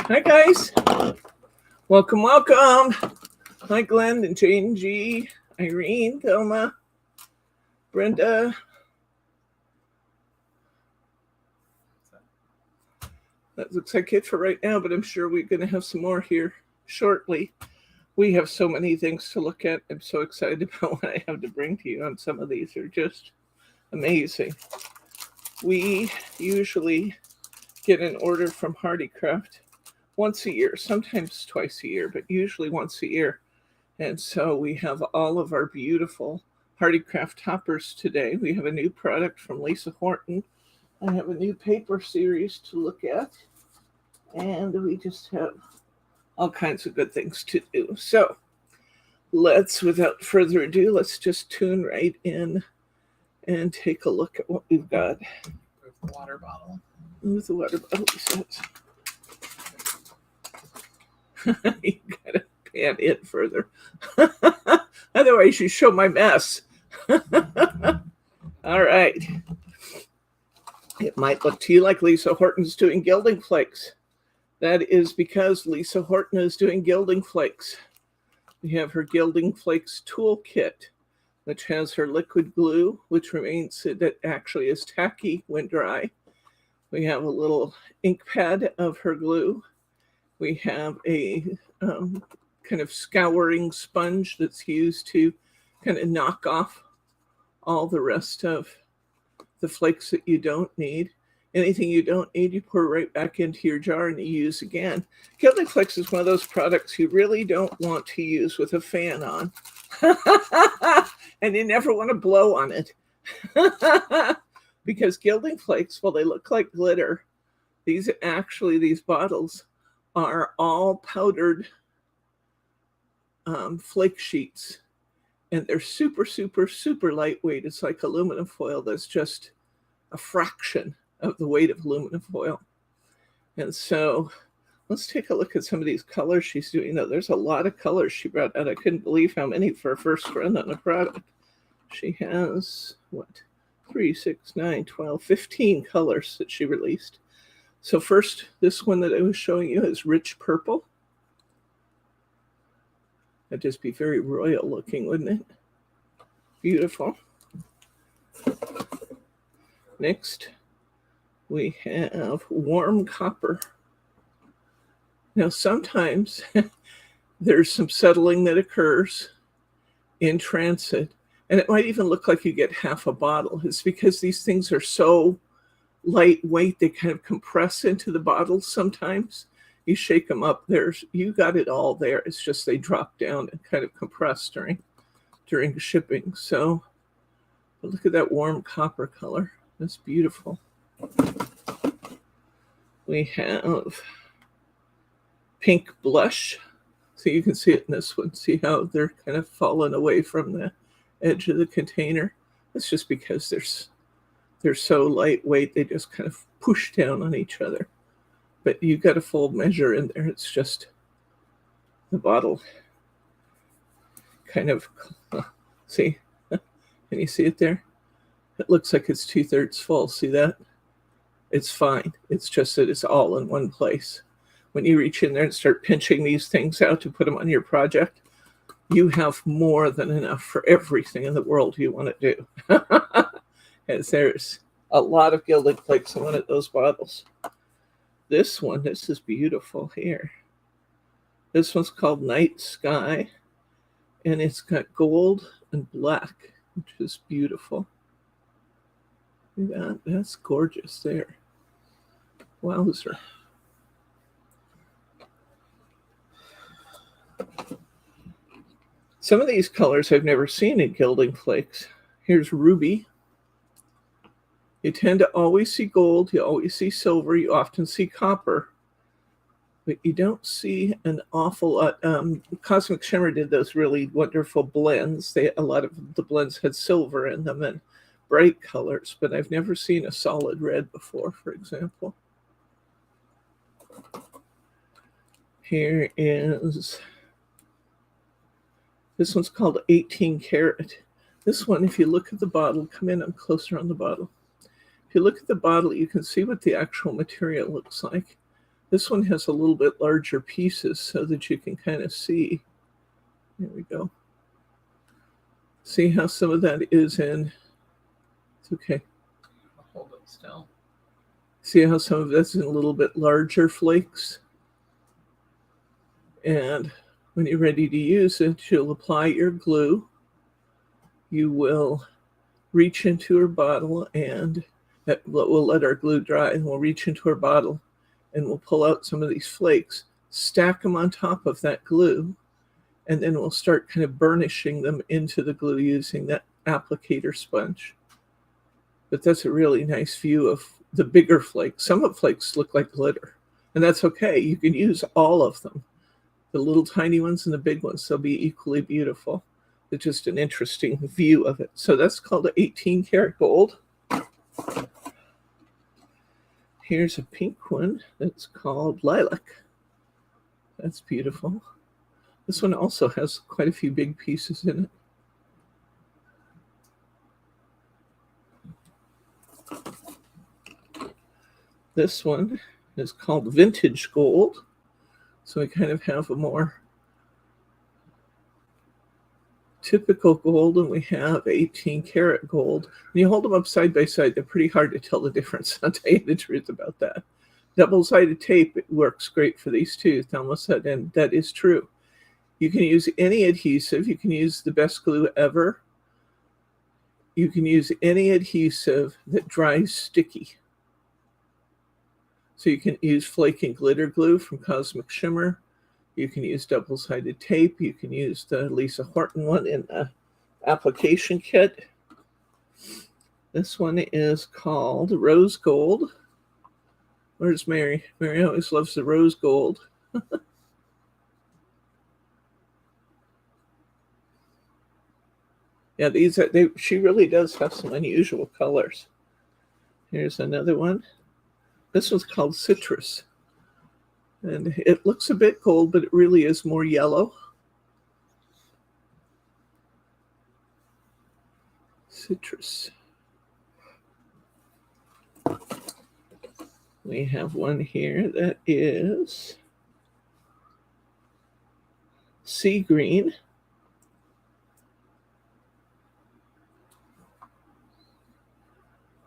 Hi, guys. Welcome, welcome. Hi, Glenn and Jane G, Irene, Thelma, Brenda. That looks like it for right now, but I'm sure we're going to have some more here shortly. We have so many things to look at. I'm so excited about what I have to bring to you on some of these. They're just amazing. We usually get an order from Hearty Craft once a year, sometimes twice a year, but usually once a year. And so we have all of our beautiful Hearty Craft toppers today. We have a new product from Lisa Horton. I have a new paper series to look at. And we just have all kinds of good things to do. So without further ado, let's just tune right in and take a look at what we've got. With the water bottle. With the water bottle, he says. You gotta pan it further. Otherwise, you show my mess. All right. It might look to you like Lisa Horton's doing gilding flakes. That is because Lisa Horton is doing gilding flakes. We have her gilding flakes toolkit, which has her liquid glue, which remains, that actually is tacky when dry. We have a little ink pad of her glue. We have a kind of scouring sponge that's used to kind of knock off all the rest of the flakes that you don't need. Anything you don't need, you pour right back into your jar and you use again. Gilding flakes is one of those products you really don't want to use with a fan on. And you never want to blow on it. Because gilding flakes, well, they look like glitter. These bottles are all powdered flake sheets. And they're super, super, super lightweight. It's like aluminum foil that's just a fraction of the weight of aluminum foil. And so let's take a look at some of these colors she's doing. There's a lot of colors she brought out. I couldn't believe how many for her first run on a product. She has, 3, 6, 9, 12, 15 colors that she released. So first, this one that I was showing you is rich purple. That'd just be very royal looking, wouldn't it? Beautiful. Next, we have warm copper. Now, sometimes there's some settling that occurs in transit, and it might even look like you get half a bottle. It's because these things are so lightweight, they kind of compress into the bottles sometimes. You shake them up, you got it all there. It's just they drop down and kind of compress during shipping. So look at that warm copper color. That's beautiful. We have pink blush. So you can see it in this one. See how they're kind of fallen away from the edge of the container? That's just because they're so lightweight, they just kind of push down on each other. But you got a full measure in there. It's just the bottle kind of, see? Can you see it there? It looks like it's 2/3 full. See that? It's fine. It's just that it's all in one place. When you reach in there and start pinching these things out to put them on your project, you have more than enough for everything in the world you want to do. As there's a lot of gilding flakes in one of those bottles. This is beautiful here. This one's called Night Sky, and it's got gold and black, which is beautiful. That's gorgeous there. Wowzer. Some of these colors I've never seen in gilding flakes. Here's ruby. You tend to always see gold, you always see silver, you often see copper, but you don't see an awful lot. Cosmic Shimmer did those really wonderful blends. A lot of the blends had silver in them and bright colors, but I've never seen a solid red before, for example. Here is, this one's called 18 Karat. This one, if you look at the bottle, come in, I'm closer on the bottle. If you look at the bottle, you can see what the actual material looks like. This one has a little bit larger pieces so that you can kind of see. There we go. See how some of that is in. It's okay. I'll hold it still. See how some of that's in a little bit larger flakes? And when you're ready to use it, you'll apply your glue. You will reach into her bottle, and we'll let our glue dry, and we'll reach into her bottle and we'll pull out some of these flakes, stack them on top of that glue, and then we'll start kind of burnishing them into the glue using that applicator sponge. But that's a really nice view of the bigger flakes. Some of the flakes look like glitter, and that's okay. You can use all of them, the little tiny ones and the big ones. They'll be equally beautiful. It's just an interesting view of it. So that's called an 18 karat gold. Here's a pink one that's called lilac. That's beautiful. This one also has quite a few big pieces in it. This one is called vintage gold. So we kind of have a more typical gold, and we have 18 karat gold. When you hold them up side by side, they're pretty hard to tell the difference. I'll tell you the truth about that. Double-sided tape, it works great for these two, Thelma said, and that is true. You can use any adhesive. You can use the best glue ever. You can use any adhesive that dries sticky. So you can use flake and glitter glue from Cosmic Shimmer. You can use double-sided tape. You can use the Lisa Horton one in the application kit. This one is called Rose Gold. Where's Mary? Mary always loves the rose gold. Yeah, she really does have some unusual colors. Here's another one. This one's called Citrus. And it looks a bit gold, but it really is more yellow. Citrus. We have one here that is sea green.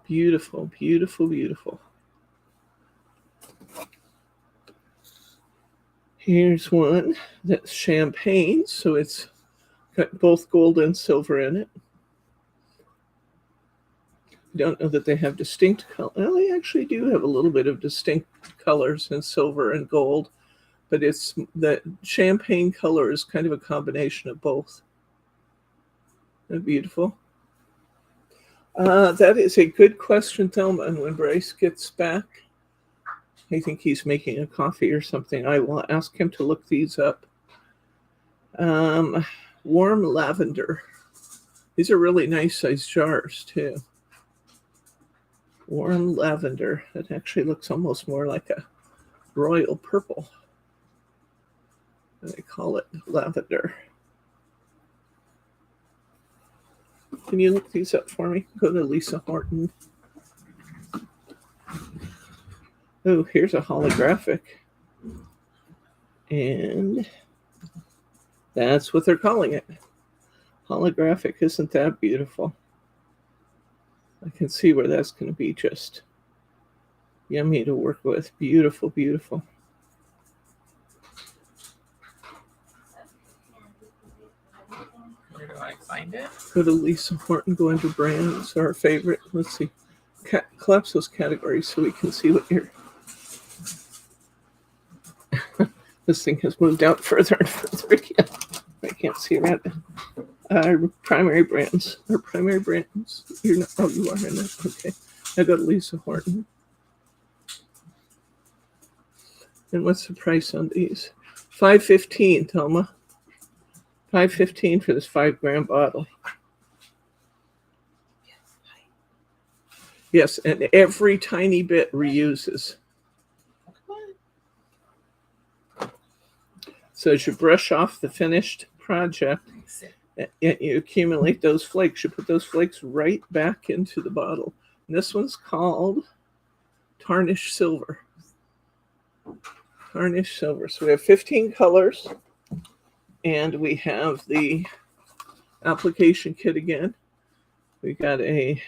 Beautiful, beautiful, beautiful. Here's one that's champagne, so it's got both gold and silver in it. I don't know that they have distinct color. Well, they actually do have a little bit of distinct colors in silver and gold, but it's the champagne color is kind of a combination of both. Isn't that beautiful? That is a good question, Thelma. And when Bryce gets back, I think he's making a coffee or something. I will ask him to look these up. Warm lavender. These are really nice sized jars too. Warm lavender. It actually looks almost more like a royal purple. They call it lavender. Can you look these up for me? Go to Lisa Horton. Oh, here's a holographic. And that's what they're calling it. Holographic. Isn't that beautiful? I can see where that's going to be just yummy to work with. Beautiful, beautiful. Where do I find it? Go to Lisa Horton, go into brands, our favorite. Let's see. Collapse those categories so we can see what you're... This thing has moved out further and further again. I can't see around it. Primary brands. Our primary brands. You're not, oh, you are in it. Okay. I go to Lisa Horton. And what's the price on these? $5.15, Thelma. $5.15 for this 5 gram bottle. Yes, and every tiny bit reuses. So as you brush off the finished project, and you accumulate those flakes, you put those flakes right back into the bottle. And this one's called Tarnished Silver. Tarnished silver. So we have 15 colors, and we have the application kit again. We got a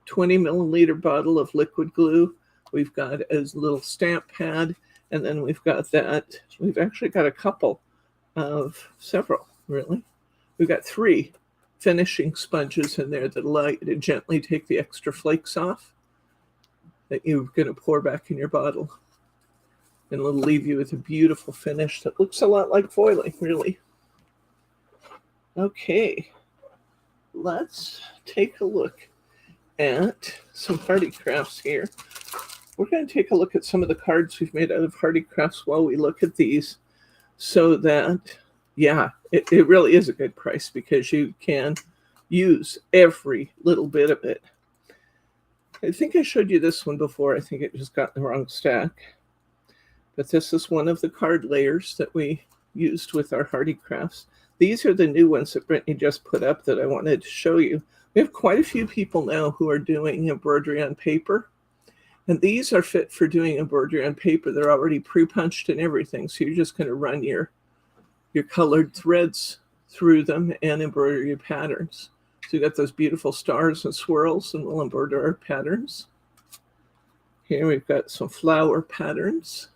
20 milliliter bottle of liquid glue. We've got a little stamp pad, and then we've got that. We've actually got a couple of several, really. We've got 3 finishing sponges in there that allow you to gently take the extra flakes off that you're going to pour back in your bottle. And it'll leave you with a beautiful finish that looks a lot like foiling, really. Okay, let's take a look at some Hearty Crafts here. We're going to take a look at some of the cards we've made out of Hearty Crafts while we look at these, so that, yeah, it really is a good price because you can use every little bit of it. I think I showed you this one before. I think it just got in the wrong stack. But this is one of the card layers that we used with our Hearty Crafts. These are the new ones that Brittany just put up that I wanted to show you. We have quite a few people now who are doing embroidery on paper. And these are fit for doing embroidery on paper. They're already pre-punched and everything. So you're just going to run your colored threads through them and embroider your patterns. So you got those beautiful stars and swirls, and we'll embroider our patterns. Here we've got some flower patterns.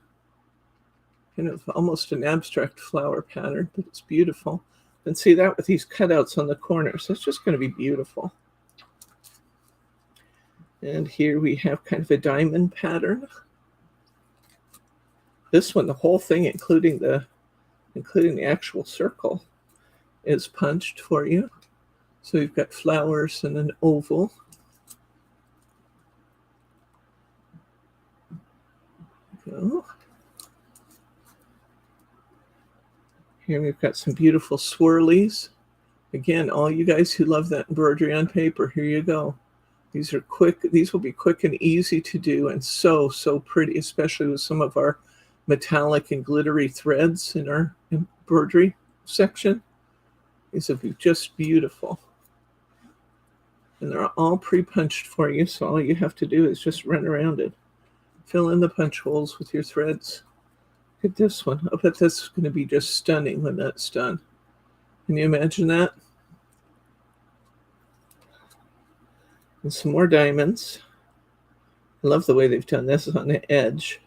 Kind of almost an abstract flower pattern, but it's beautiful. And see that with these cutouts on the corners. That's just going to be beautiful. And here we have kind of a diamond pattern. This one, the whole thing, including the actual circle, is punched for you. So you've got flowers and an oval. There we go. Here we've got some beautiful swirlies. Again, all you guys who love that embroidery on paper, here you go. These are quick. These will be quick and easy to do, and so pretty, especially with some of our metallic and glittery threads in our embroidery section. These will be just beautiful. And they're all pre-punched for you, so all you have to do is just run around it. Fill in the punch holes with your threads. Look at this one. I bet this is going to be just stunning when that's done. Can you imagine that? And some more diamonds. I love the way they've done this on the edge.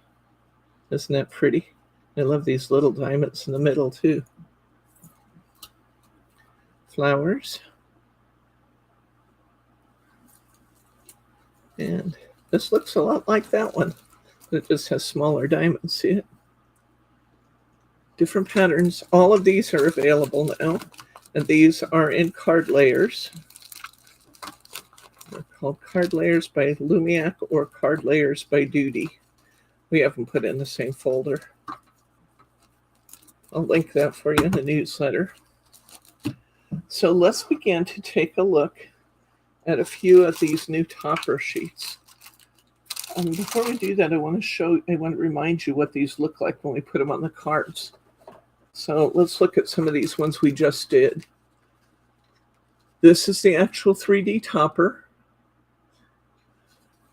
Isn't that pretty? I love these little diamonds in the middle too. Flowers. And this looks a lot like that one, but it just has smaller diamonds. See it? Different patterns. All of these are available now, and these are in card layers. They're called card layers by Lumiac or card layers by Duty. We have them put in the same folder. I'll link that for you in the newsletter. So let's begin to take a look at a few of these new topper sheets. Before we do that, I want to remind you what these look like when we put them on the cards. So let's look at some of these ones we just did. This is the actual 3D topper.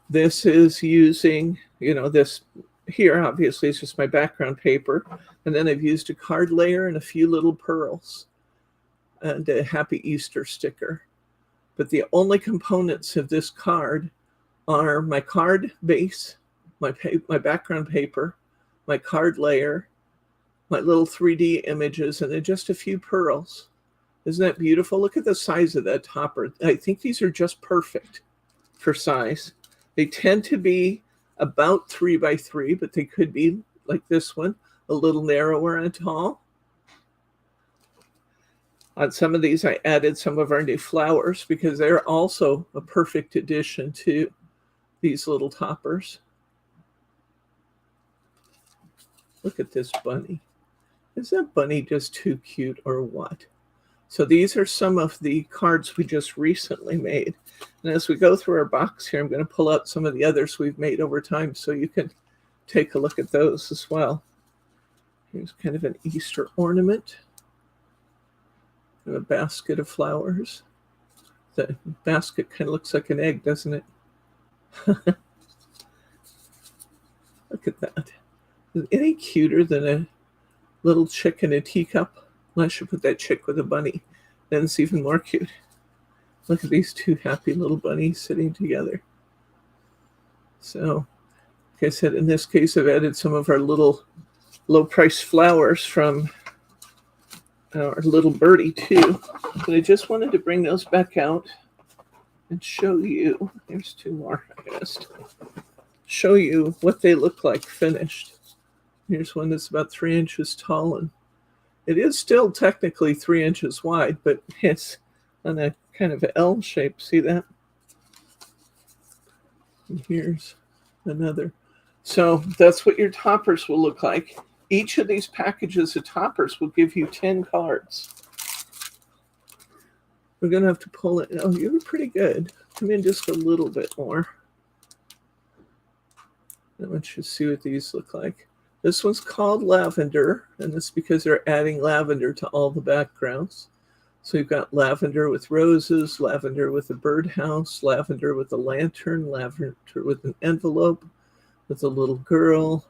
This is using, this here obviously is just my background paper. And then I've used a card layer and a few little pearls and a Happy Easter sticker. But the only components of this card are my card base, my background paper, my card layer, my little 3D images, and then just a few pearls. Isn't that beautiful? Look at the size of that topper. I think these are just perfect for size. They tend to be about 3 by 3, but they could be like this one, a little narrower and tall. On some of these, I added some of our new flowers because they're also a perfect addition to these little toppers. Look at this bunny. Is that bunny just too cute or what? So these are some of the cards we just recently made. And as we go through our box here, I'm going to pull out some of the others we've made over time so you can take a look at those as well. Here's kind of an Easter ornament. And a basket of flowers. The basket kind of looks like an egg, doesn't it? Look at that. Is any cuter than a little chick in a teacup? Unless you put that chick with a bunny, then it's even more cute. Look at these two happy little bunnies sitting together. So, like I said, in this case, I've added some of our little low-price flowers from our little birdie too. But I just wanted to bring those back out and show you. There's two more, I guess. Show you what they look like finished. Here's one that's about 3 inches tall, and it is still technically 3 inches wide, but it's on a kind of L shape. See that? And here's another. So that's what your toppers will look like. Each of these packages of toppers will give you 10 cards. We're going to have to pull it. Oh, you were pretty good. Come in just a little bit more. I want you to see what these look like. This one's called Lavender, and that's because they're adding lavender to all the backgrounds. So you've got lavender with roses, lavender with a birdhouse, lavender with a lantern, lavender with an envelope, with a little girl,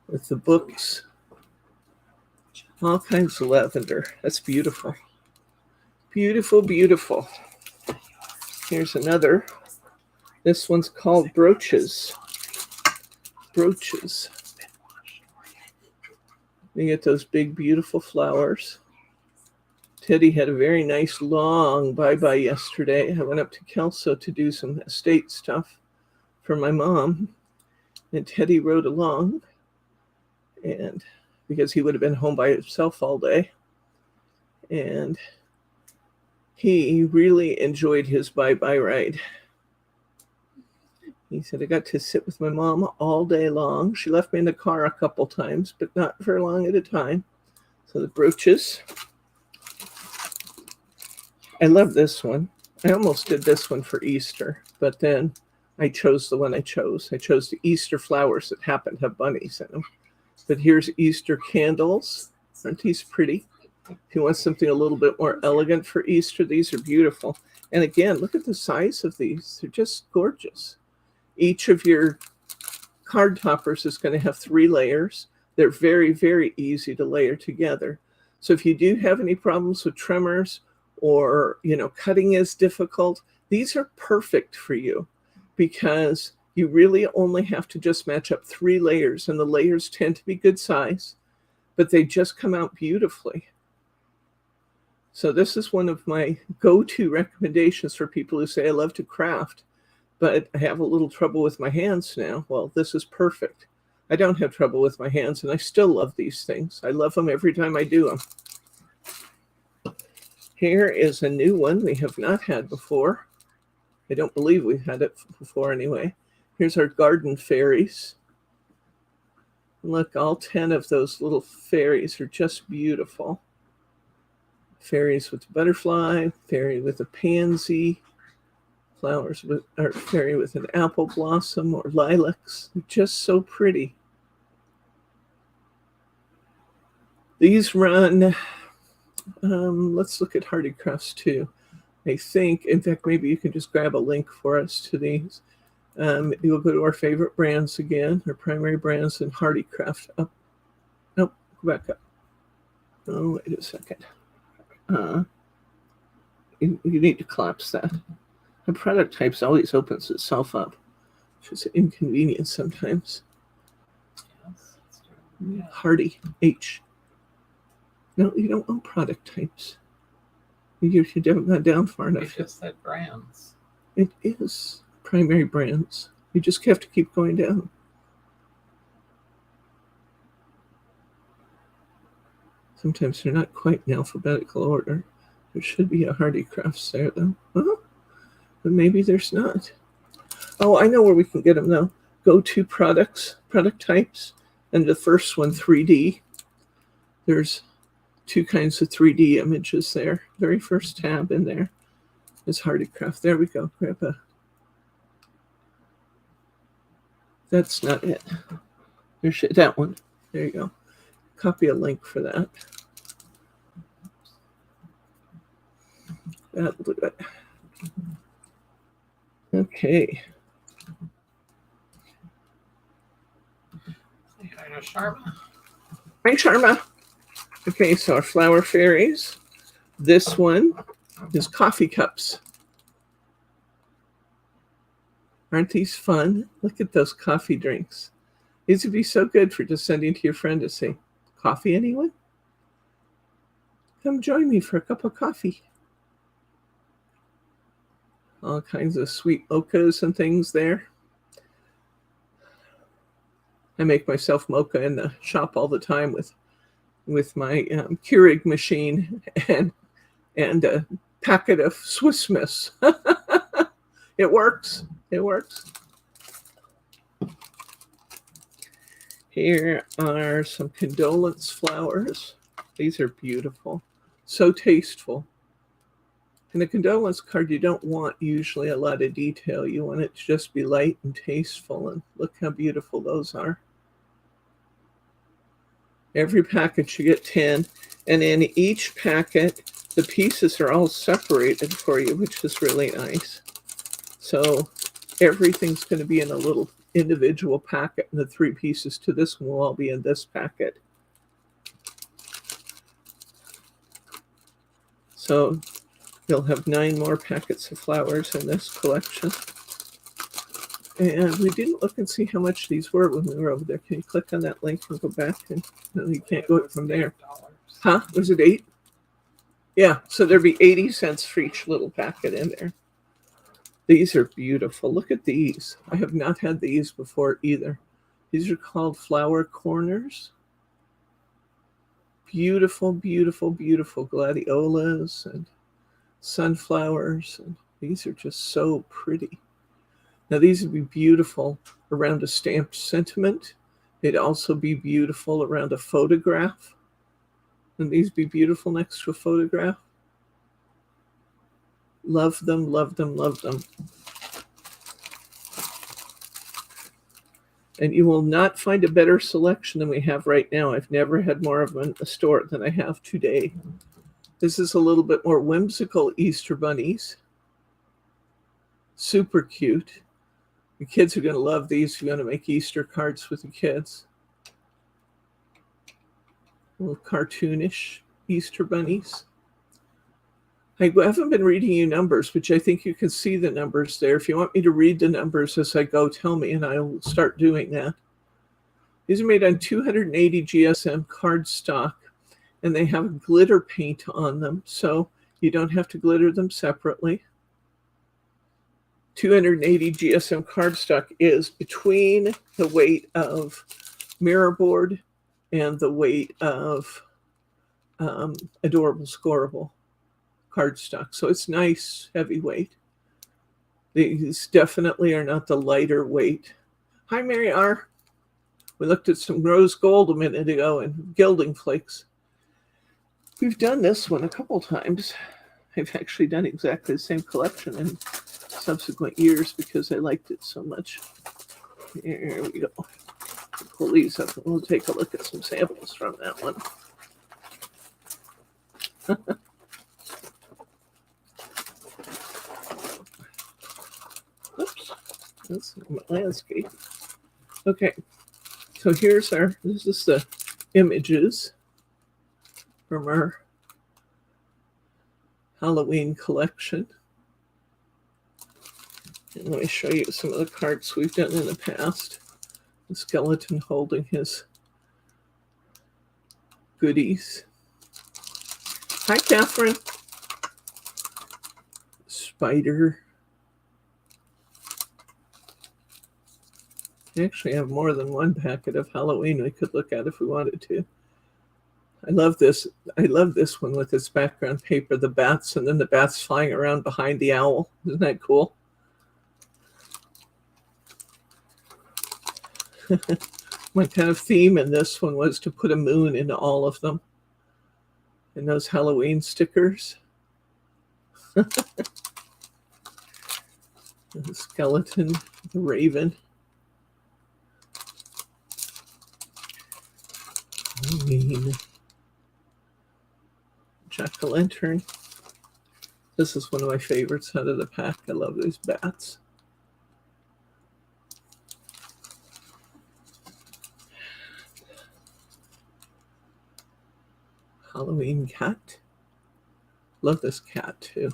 with the books, all kinds of lavender. That's beautiful. Beautiful, beautiful. Here's another. This one's called Brooches. Brooches. You get those big, beautiful flowers. Teddy had a very nice long bye-bye yesterday. I went up to Kelso to do some estate stuff for my mom. And Teddy rode along, and because he would have been home by himself all day. And he really enjoyed his bye-bye ride. He said, I got to sit with my mom all day long. She left me in the car a couple times, but not for long at a time. So the brooches. I love this one. I almost did this one for Easter, but then I chose the one I chose. I chose the Easter flowers that happen to have bunnies in them. But here's Easter candles. Aren't these pretty? If you want something a little bit more elegant for Easter, these are beautiful. And again, look at the size of these. They're just gorgeous. Each of your card toppers is going to have 3 layers. They're very, very easy to layer together. So if you do have any problems with tremors or, cutting is difficult, these are perfect for you because you really only have to just match up 3 layers, and the layers tend to be good size, but they just come out beautifully. So this is one of my go-to recommendations for people who say, I love to craft, but I have a little trouble with my hands now. Well, this is perfect. I don't have trouble with my hands, and I still love these things. I love them every time I do them. Here is a new one we have not had before. I don't believe we've had it before anyway. Here's our garden fairies. Look, all 10 of those little fairies are just beautiful. Fairies with a butterfly, fairy with a pansy, flowers with, or fairy with an apple blossom or lilacs. They're just so pretty. These run, let's look at Hearty Crafts too. I think, in fact, maybe you can just grab a link for us to these. You'll go to our favorite brands again, our primary brands, and Hearty Craft up. Nope, go back up. Oh, wait a second. You need to collapse that. The product types always opens itself up, which is an inconvenience sometimes. Yes, Hearty, H. No, you don't want product types. You haven't gone down far enough. You just said brands. It is primary brands. You just have to keep going down. Sometimes they're not quite in alphabetical order. There should be a Hearty Crafts there, though. Huh? But maybe there's not. Oh, I know where we can get them, though. Go to products, product types, and the first one, 3D. There's 2 kinds of 3D images there. Very first tab in there is Hearty Craft. There we go. Grab a. That's not it. There's that one. There you go. Copy a link for that. That'll do it. Okay. Say hi to Sharma. Hi, Sharma. Okay, so our flower fairies. This one is coffee cups. Aren't these fun? Look at those coffee drinks. These would be so good for just sending to your friend to say, coffee, anyone? Come join me for a cup of coffee. All kinds of sweet mochas and things there. I make myself mocha in the shop all the time with my Keurig machine and a packet of Swiss Miss. It works. It works. Here are some condolence flowers. These are beautiful. So tasteful. In a condolence card, you don't want usually a lot of detail. You want it to just be light and tasteful. And look how beautiful those are. Every package you get 10. And in each packet, the pieces are all separated for you, which is really nice. So everything's going to be in a little individual packet, and the 3 pieces to this one will all be in this packet. So you'll have 9 more packets of flowers in this collection. And we didn't look and see how much these were when we were over there. Can you click on that link and go back? And no, you can't go from there. Huh? Was it 8? Yeah, so there'd be 80 cents for each little packet in there. These are beautiful. Look at these. I have not had these before either. These are called flower corners. Beautiful, beautiful, beautiful gladiolas and sunflowers. And these are just so pretty. Now, these would be beautiful around a stamped sentiment. They'd also be beautiful around a photograph. And these be beautiful next to a photograph. Love them, love them, love them. And you will not find a better selection than we have right now. I've never had more of them in the store than I have today. This is a little bit more whimsical Easter bunnies. Super cute. The kids are going to love these if you want to make Easter cards with the kids. Little cartoonish Easter bunnies. I haven't been reading you numbers, which I think you can see the numbers there. If you want me to read the numbers as I go, tell me, and I'll start doing that. These are made on 280 GSM cardstock, and they have glitter paint on them, so you don't have to glitter them separately. 280 GSM cardstock is between the weight of mirror board and the weight of Adorable Scoreable cardstock. So it's nice, heavyweight. These definitely are not the lighter weight. Hi, Mary R. We looked at some rose gold a minute ago and gilding flakes. We've done this one a couple times. I've actually done exactly the same collection in subsequent years because I liked it so much. Here we go. Pull these up and we'll take a look at some samples from that one. Oops, that's my landscape. Okay, so this is the images from our Halloween collection. And let me show you some of the cards we've done in the past. The skeleton holding his goodies. Hi, Catherine. Spider. I actually have more than one packet of Halloween we could look at if we wanted to. I love this. I love this one with its background paper, the bats, and then the bats flying around behind the owl. Isn't that cool? My kind of theme in this one was to put a moon into all of them. And those Halloween stickers. The skeleton, the raven. Halloween. Jack-o'-lantern. This is one of my favorites out of the pack. I love these bats. Halloween cat. Love this cat too.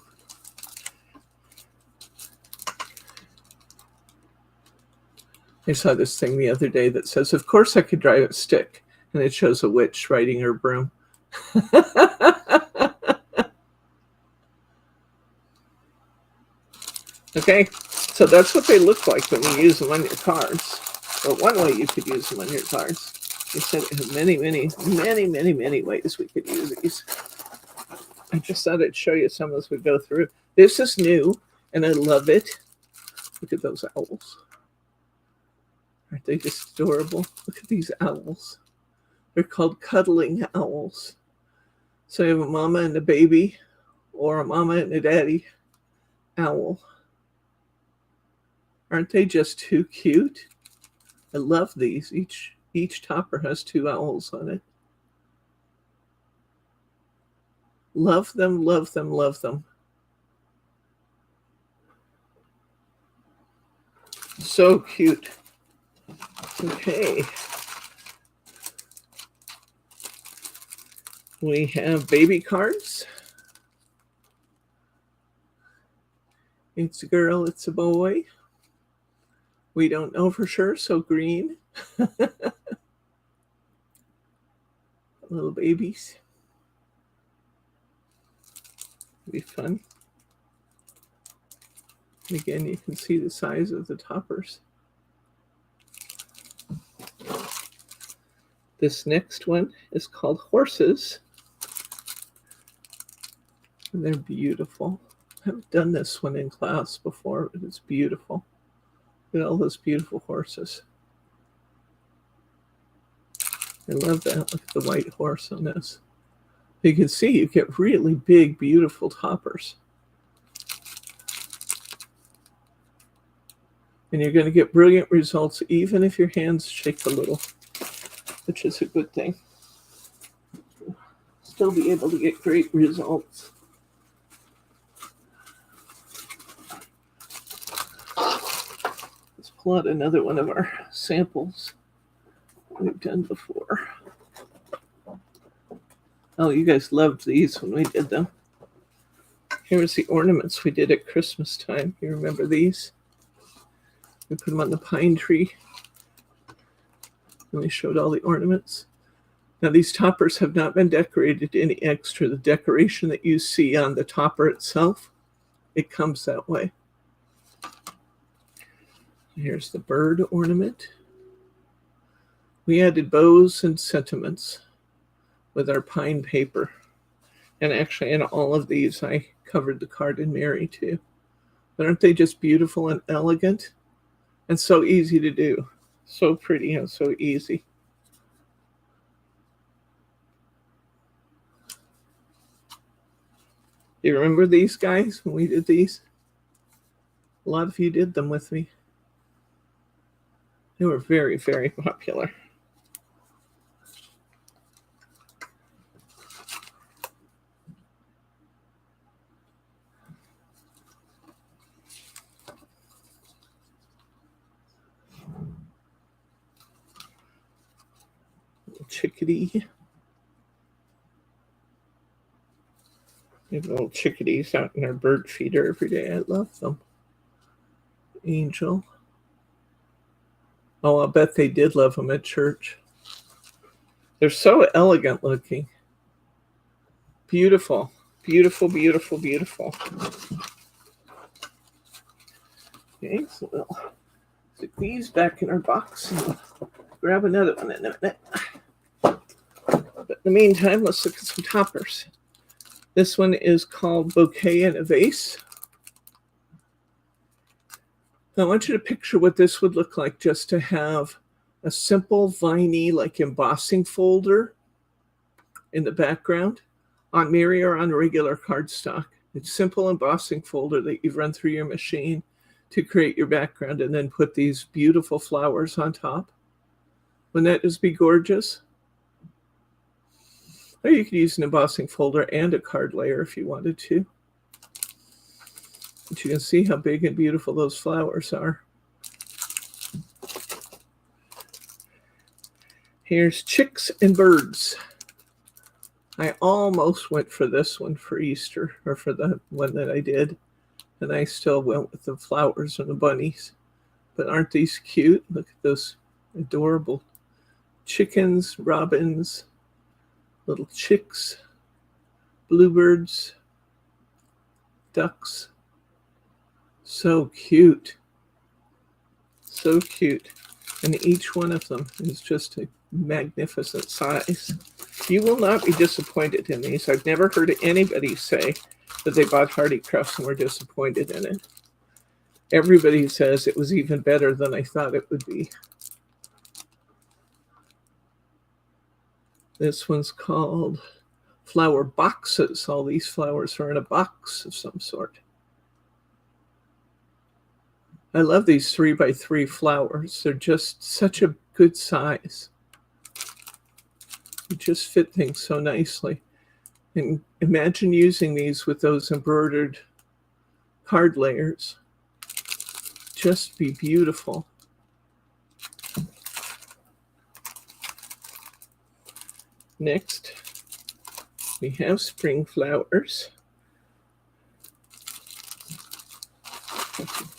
I saw this thing the other day that says, of course I could drive a stick. And it shows a witch riding her broom. Okay, so that's what they look like when you use them on your cards. Well, one way you could use them on your cards. You said it had many ways we could use these. I just thought I'd show you some as we go through. This is new, and I love it. Look at those owls. Aren't they just adorable? Look at these owls. They're called cuddling owls. So you have a mama and a baby, or a mama and a daddy owl. Aren't they just too cute? I love these. Each topper has 2 owls on it. Love them, love them, love them. So cute. Okay. We have baby cards. It's a girl, it's a boy. We don't know for sure, so green. Little babies. It'll be fun. And again, you can see the size of the toppers. This next one is called horses. And they're beautiful. I haven't done this one in class before, but it's beautiful. Look at all those beautiful horses. I love that. Look at the white horse on this. You can see you get really big, beautiful toppers. And you're going to get brilliant results even if your hands shake a little, which is a good thing. Still be able to get great results. Let's pull out another one of our samples we've done before. Oh, you guys loved these when we did them. Here was the ornaments we did at Christmas time. You remember these? We put them on the pine tree. And we showed all the ornaments. Now these toppers have not been decorated any extra. The decoration that you see on the topper itself, it comes that way. Here's the bird ornament. We added bows and sentiments with our pine paper. And actually in all of these, I covered the card in Mary too. But aren't they just beautiful and elegant? And so easy to do. So pretty and so easy. You remember these guys when we did these? A lot of you did them with me. They were very, very popular. Chickadee. We have little chickadees out in our bird feeder every day. I love them. Angel. Oh, I'll bet they did love them at church. They're so elegant looking. Beautiful. Beautiful, beautiful, beautiful. Okay, so we'll stick these back in our box and grab another one in a minute. But in the meantime, let's look at some toppers. This one is called Bouquet in a Vase. Now I want you to picture what this would look like just to have a simple viney like embossing folder in the background on Mary or on regular cardstock. It's simple embossing folder that you've run through your machine to create your background and then put these beautiful flowers on top. Wouldn't that just be gorgeous? Or you could use an embossing folder and a card layer if you wanted to. But you can see how big and beautiful those flowers are. Here's chicks and birds. I almost went for this one for Easter, or for the one that I did. And I still went with the flowers and the bunnies. But aren't these cute? Look at those adorable chickens, robins, little chicks, bluebirds, ducks. So cute. So cute. And each one of them is just a magnificent size. You will not be disappointed in these. I've never heard anybody say that they bought Hearty Craft and were disappointed in it. Everybody says it was even better than I thought it would be. This one's called Flower Boxes. All these flowers are in a box of some sort. I love these 3x3 flowers. They're just such a good size. They just fit things so nicely. And imagine using these with those embroidered card layers. Just be beautiful. Next, we have spring flowers.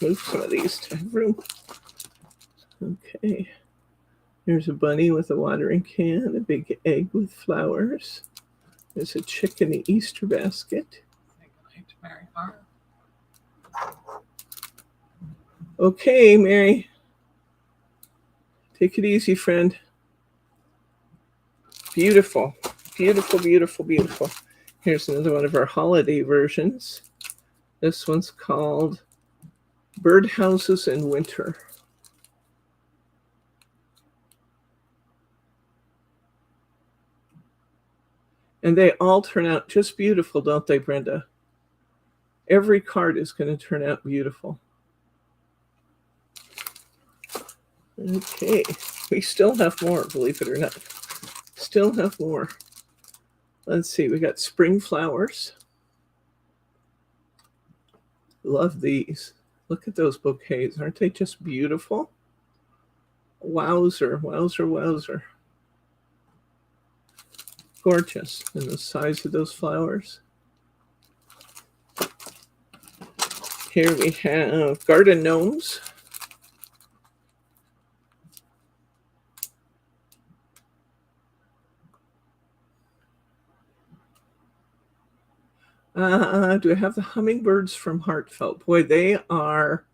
Move some of these to room. Okay. There's a bunny with a watering can, a big egg with flowers. There's a chick in the Easter basket. Say goodnight to Mary Barr. Okay, Mary. Take it easy, friend. Beautiful. Beautiful, beautiful, beautiful. Here's another one of our holiday versions. This one's called Birdhouses in Winter. And they all turn out just beautiful, don't they, Brenda? Every card is going to turn out beautiful. Okay, we still have more, believe it or not. Still have more. Let's see, we got spring flowers. Love these. Look at those bouquets. Aren't they just beautiful? Wowzer, wowzer, wowzer. Gorgeous. And the size of those flowers. Here we have garden gnomes. Do I have the hummingbirds from Heartfelt? Boy, they are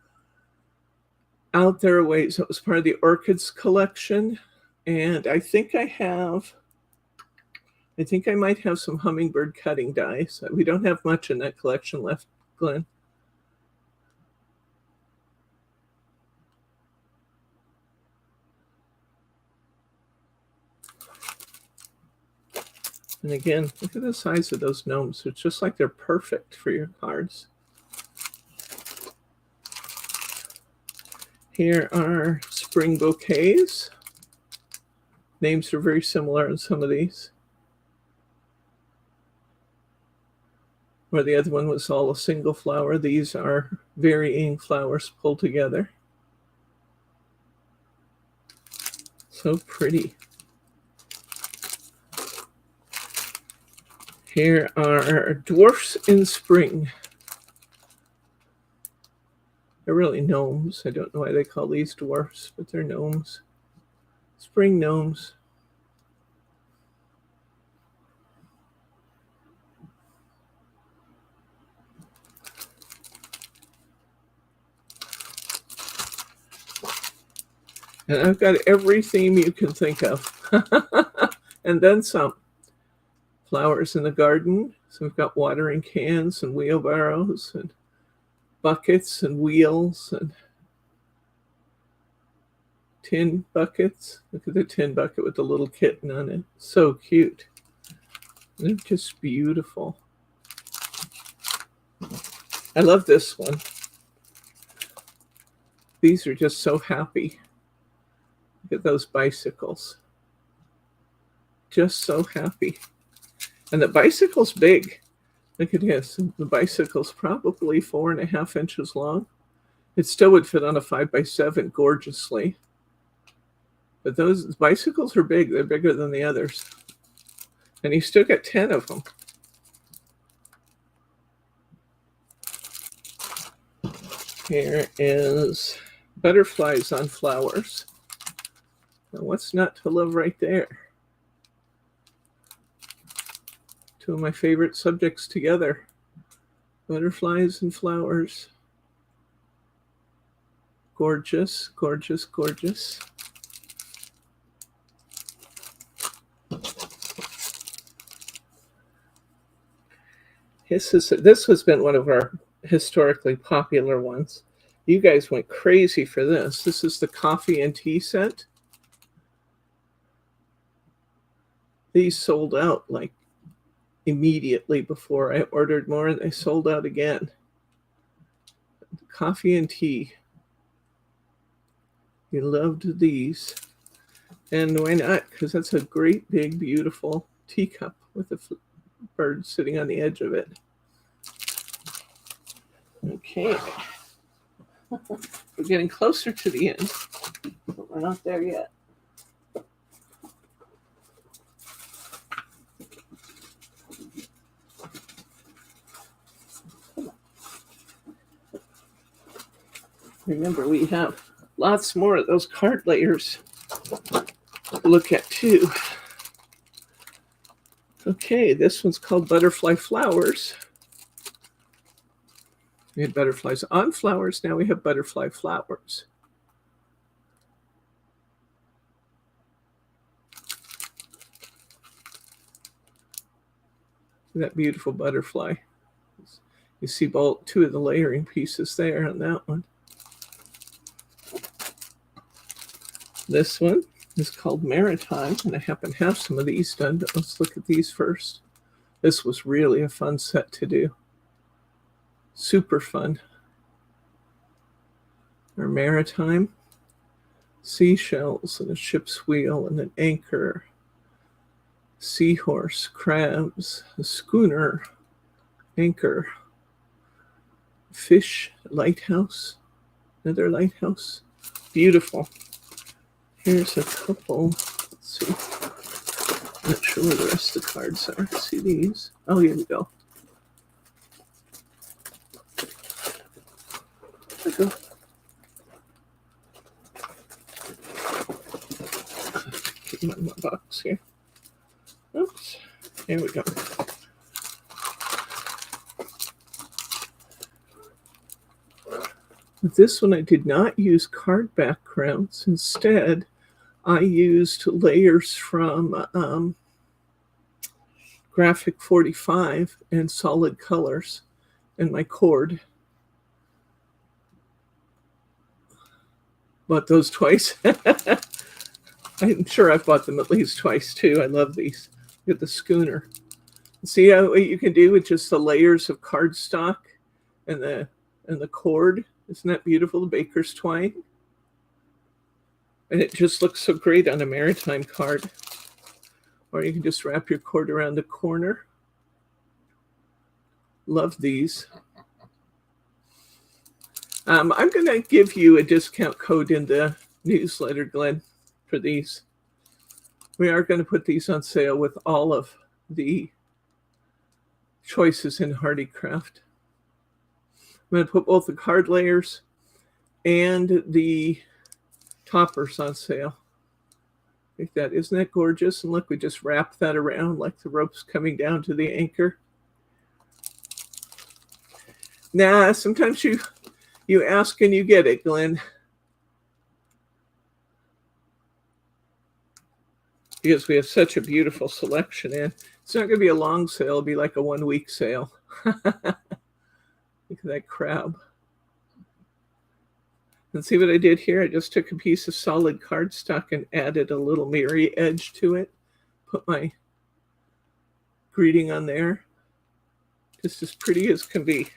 out there a ways. It was part of the orchids collection. And I think I might have some hummingbird cutting dies. We don't have much in that collection left, Glenn. And again, look at the size of those gnomes. It's just like they're perfect for your cards. Here are spring bouquets. Names are very similar in some of these. Where the other one was all a single flower. These are varying flowers pulled together. So pretty. Here are dwarfs in spring. They're really gnomes. I don't know why they call these dwarfs, but they're gnomes. Spring gnomes. And I've got every theme you can think of. And then some. Flowers in the garden. So we've got watering cans and wheelbarrows and buckets and wheels and tin buckets. Look at the tin bucket with the little kitten on it. So cute. They're just beautiful. I love this one. These are just so happy. Look at those bicycles. Just so happy. And the bicycle's big. Look at this. The bicycle's probably 4.5 inches long. It still would fit on a 5x7 gorgeously. But those bicycles are big. They're bigger than the others. And you still got 10 of them. Here is butterflies on flowers. Now what's not to love right there? Two of my favorite subjects together. Butterflies and flowers. Gorgeous, gorgeous, gorgeous. This has been one of our historically popular ones. You guys went crazy for this. This is the coffee and tea set. These sold out like immediately before I ordered more, and they sold out again. Coffee and tea. You loved these. And why not? Because that's a great big beautiful teacup with a bird sitting on the edge of it. Okay. We're getting closer to the end, but we're not there yet. Remember, we have lots more of those card layers to look at too. Okay, this one's called Butterfly Flowers. We had butterflies on flowers. Now we have butterfly flowers. That beautiful butterfly. You see both two of the layering pieces there on that one. This one is called Maritime, and I happen to have some of these done, but let's look at these first. This was really a fun set to do. Super fun. Our Maritime. Seashells and a ship's wheel and an anchor. Seahorse, crabs, a schooner, anchor, fish, lighthouse, another lighthouse. Beautiful. Here's a couple. Let's see. Not sure where the rest of the cards are. See these? Oh, here we go. There we go. Keep them in my box here. Oops. There we go. With this one, I did not use card backgrounds. Instead, I used layers from Graphic 45 and solid colors in my cord. Bought those twice. I'm sure I've bought them at least twice too. I love these. Look at the schooner. See how what you can do with just the layers of cardstock and the cord. Isn't that beautiful? The baker's twine. And it just looks so great on a Maritime card. Or you can just wrap your cord around the corner. Love these. I'm going to give you a discount code in the newsletter, Glenn, for these. We are going to put these on sale with all of the choices in Hearty Craft. I'm going to put both the card layers and the toppers on sale. Like that. Isn't that gorgeous? And look, we just wrap that around like the rope's coming down to the anchor. Nah, sometimes you ask and you get it, Glenn. Because we have such a beautiful selection, and it's not going to be a long sale. It'll be like a 1 week sale. Look at that crab. And see what I did here? I just took a piece of solid cardstock and added a little mirror edge to it. Put my greeting on there. Just as pretty as can be.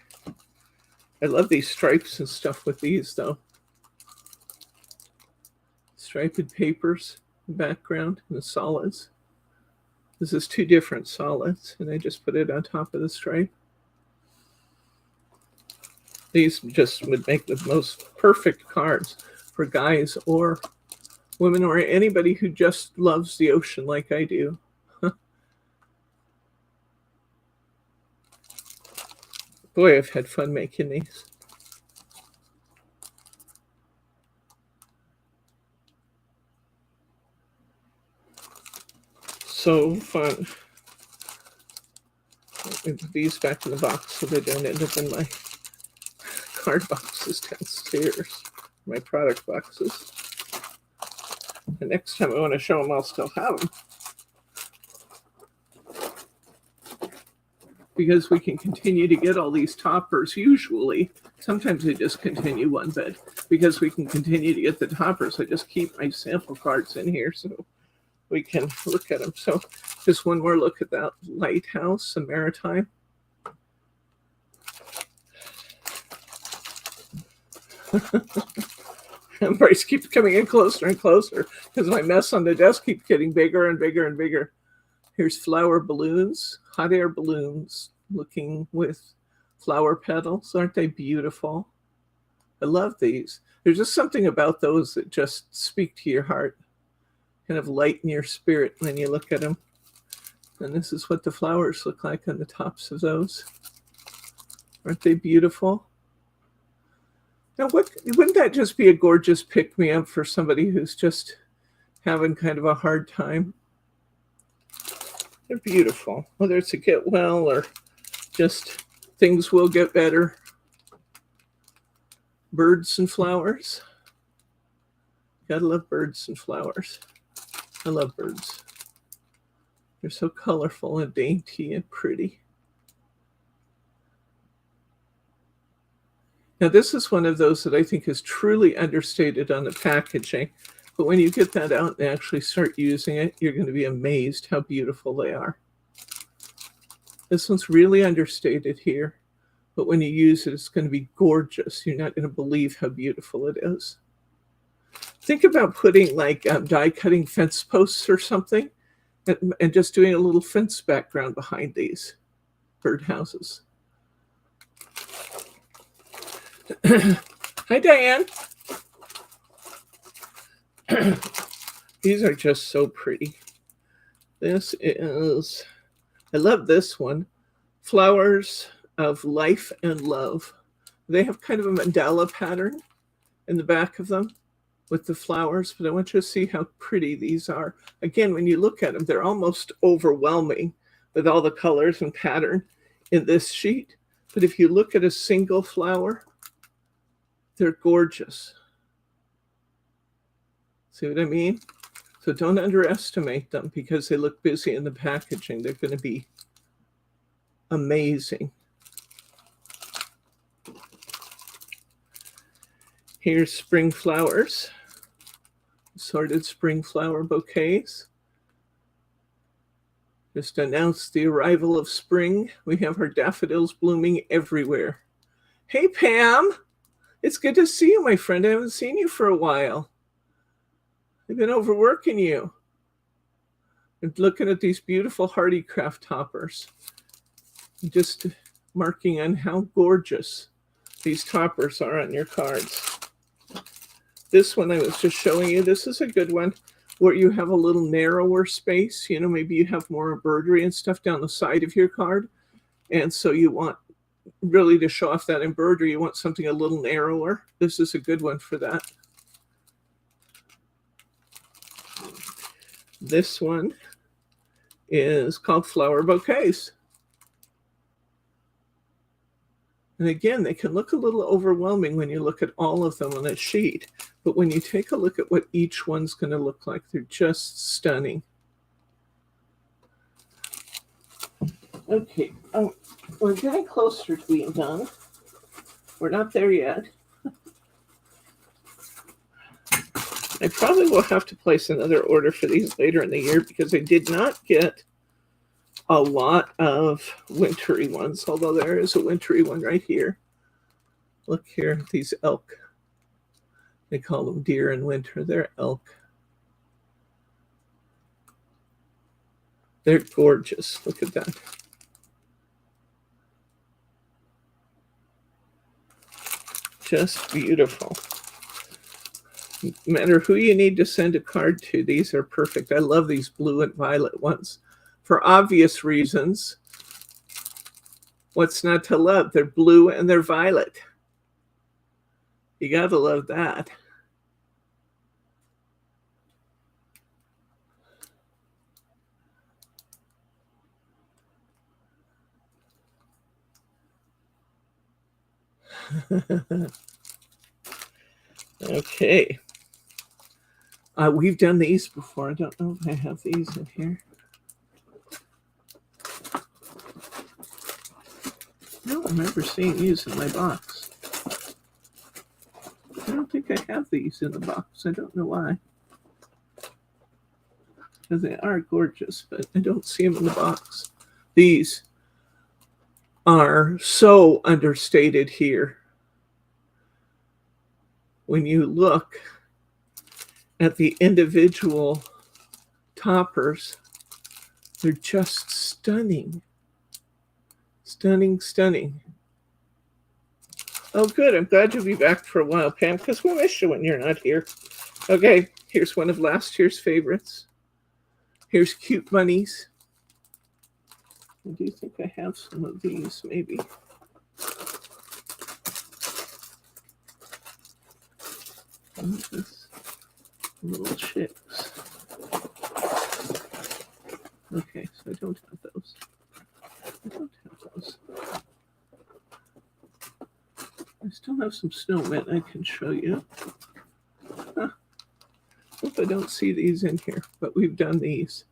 I love these stripes and stuff with these, though. Striped papers, the background, and the solids. This is 2 different solids, and I just put it on top of the stripe. These just would make the most perfect cards for guys or women or anybody who just loves the ocean like I do. Boy, I've had fun making these. So fun. Let me put these back in the box so they don't end up in my card boxes downstairs, my product boxes. The next time I want to show them, I'll still have them. Because we can continue to get all these toppers usually. Sometimes I just continue one, but because we can continue to get the toppers, I just keep my sample cards in here so we can look at them. So just one more look at that lighthouse, the maritime. And Bryce keeps coming in closer and closer because my mess on the desk keeps getting bigger and bigger and bigger. Here's flower balloons, hot air balloons, looking with flower petals. Aren't they beautiful? I love these. There's just something about those that just speak to your heart, kind of lighten your spirit when you look at them. And this is what the flowers look like on the tops of those. Aren't they beautiful? Now, wouldn't that just be a gorgeous pick-me-up for somebody who's just having kind of a hard time? They're beautiful, whether it's a get well or just things will get better. Birds and flowers. Gotta love birds and flowers. I love birds. They're so colorful and dainty and pretty. Now, this is one of those that I think is truly understated on the packaging. But when you get that out and actually start using it, you're going to be amazed how beautiful they are. This one's really understated here. But when you use it, it's going to be gorgeous. You're not going to believe how beautiful it is. Think about putting like die cutting fence posts or something and just doing a little fence background behind these birdhouses. Hi, Diane. These are just so pretty. This is, I love this one. Flowers of Life and Love. They have kind of a mandala pattern in the back of them with the flowers, but I want you to see how pretty these are. Again, when you look at them, they're almost overwhelming with all the colors and pattern in this sheet. But if you look at a single flower, they're gorgeous. See what I mean? So don't underestimate them because they look busy in the packaging. They're going to be amazing. Here's spring flowers, assorted spring flower bouquets. Just announced the arrival of spring. We have our daffodils blooming everywhere. Hey, Pam. It's good to see you, my friend. I haven't seen you for a while. I've been overworking you. I'm looking at these beautiful Hearty Craft toppers. Just marking on how gorgeous these toppers are on your cards. This one I was just showing you, this is a good one where you have a little narrower space. You know, maybe you have more embroidery and stuff down the side of your card. And so you want really to show off that embroidery, you want something a little narrower. This is a good one for that. This one is called Flower Bouquets. And again, they can look a little overwhelming when you look at all of them on a sheet. But when you take a look at what each one's going to look like, they're just stunning. Okay, we're getting closer to being done. We're not there yet. I probably will have to place another order for these later in the year because I did not get a lot of wintry ones, although there is a wintry one right here. Look here, these elk. They call them deer in winter. They're elk. They're gorgeous. Look at that. Just beautiful. No matter who you need to send a card to, these are perfect. I love these blue and violet ones for obvious reasons. What's not to love? They're blue and they're violet. You gotta love that. Okay. We've done these before. I don't know if I have these in here. I don't remember seeing these in my box. I don't think I have these in the box. I don't know why. Because they are gorgeous, but I don't see them in the box. These are so understated here. When you look at the individual toppers, they're just stunning. Stunning, stunning. Oh, good. I'm glad you'll be back for a while, Pam, because we miss you when you're not here. Okay, here's one of last year's favorites. Here's Cute Bunnies. I do think I have some of these, maybe. This little chicks. Okay, so I don't have those. I don't have those. I still have some snowmen I can show you. Huh. Hope I don't see these in here, but we've done these.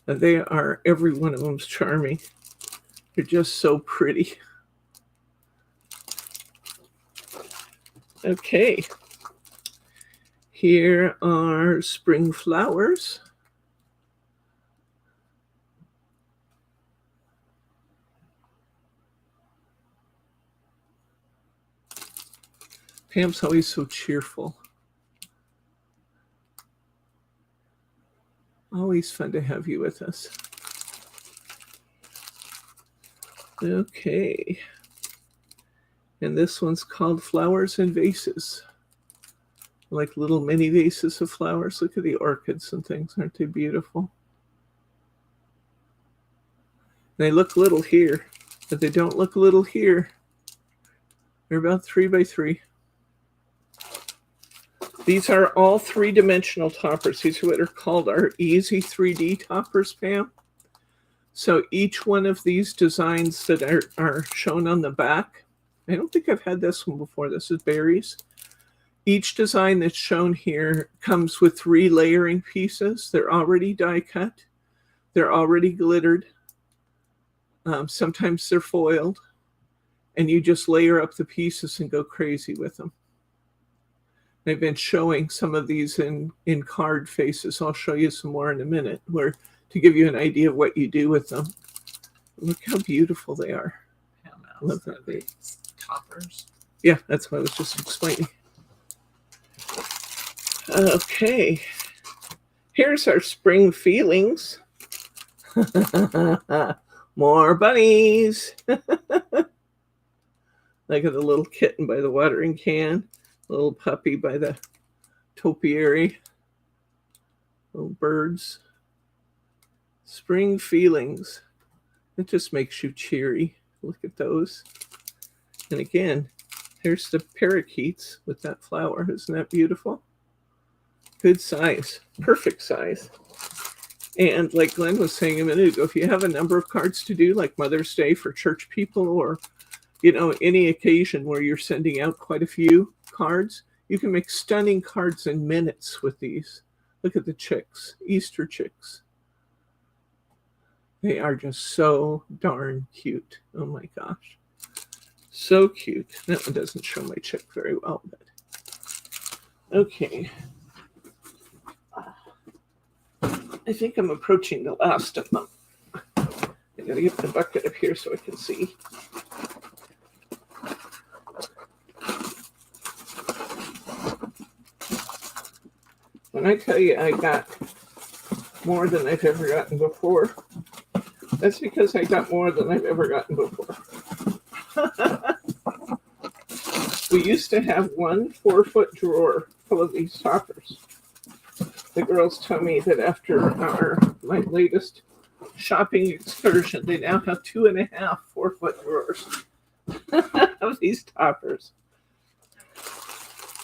They are, every one of them's charming. They're just so pretty. Okay. Here are spring flowers. Pam's always so cheerful. Always fun to have you with us. Okay. And this one's called Flowers and Vases. Like little mini vases of flowers. Look at the orchids and things. Aren't they beautiful? They look little here, but they don't look little here. They're about 3 by 3. These are all 3-dimensional toppers. These are what are called our easy 3D toppers, Pam. So each one of these designs that are shown on the back, I don't think I've had this one before. This is berries. Each design that's shown here comes with 3 layering pieces. They're already die cut. They're already glittered. Sometimes they're foiled. And you just layer up the pieces and go crazy with them. I've been showing some of these in card faces. I'll show you some more in a minute, where to give you an idea of what you do with them. Look how beautiful they are. Love that. These toppers. Yeah, that's what I was just explaining. Okay. Here's our spring feelings. More bunnies. Look at the little kitten by the watering can. Little puppy by the topiary. Little birds. Spring feelings. It just makes you cheery. Look at those. And again, here's the parakeets with that flower. Isn't that beautiful? Good size. Perfect size. And like Glenn was saying a minute ago, if you have a number of cards to do, like Mother's Day for church people, or any occasion where you're sending out quite a few cards, you can make stunning cards in minutes with these. Look at the chicks, Easter chicks. They are just so darn cute. Oh my gosh. So cute. That one doesn't show my chick very well, but okay. I think I'm approaching the last of them. I gotta get the bucket up here so I can see. When I tell you I got more than I've ever gotten before, that's because I got more than I've ever gotten before. We used to have one 4-foot drawer full of these toppers. The girls tell me that after my latest shopping excursion. They now have 2.5 4-foot drawers of these toppers.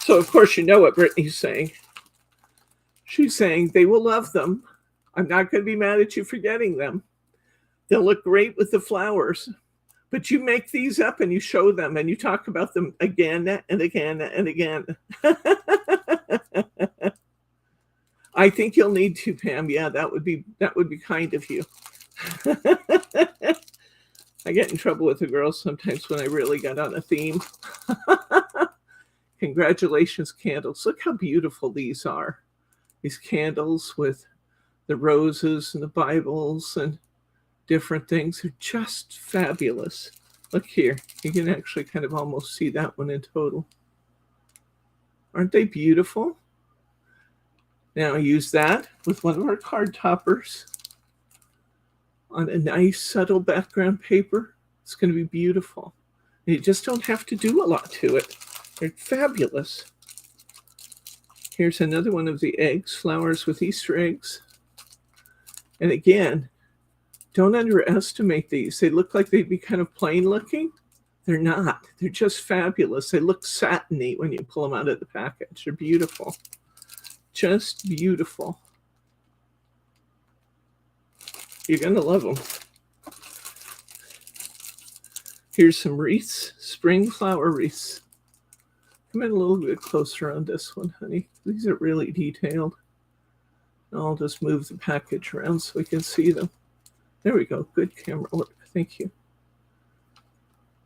So, of course, you know what Brittany's saying. She's saying they will love them. I'm not going to be mad at you for getting them. They'll look great with the flowers. But you make these up and you show them and you talk about them again and again and again. I think you'll need to, Pam. Yeah, that would be kind of you. I get in trouble with the girls sometimes when I really get on a theme. Congratulations, candles. Look how beautiful these are. These candles with the roses and the Bibles and different things are just fabulous. Look here. You can actually kind of almost see that one in total. Aren't they beautiful? Now use that with one of our card toppers on a nice subtle background paper. It's going to be beautiful. And you just don't have to do a lot to it. They're fabulous. Here's another one of the eggs, flowers with Easter eggs. And again, don't underestimate these. They look like they'd be kind of plain looking. They're not. They're just fabulous. They look satiny when you pull them out of the package. They're beautiful. Just beautiful. You're going to love them. Here's some wreaths, spring flower wreaths. Come in a little bit closer on this one, honey. These are really detailed. I'll just move the package around so we can see them. There we go. Good camera work. Thank you.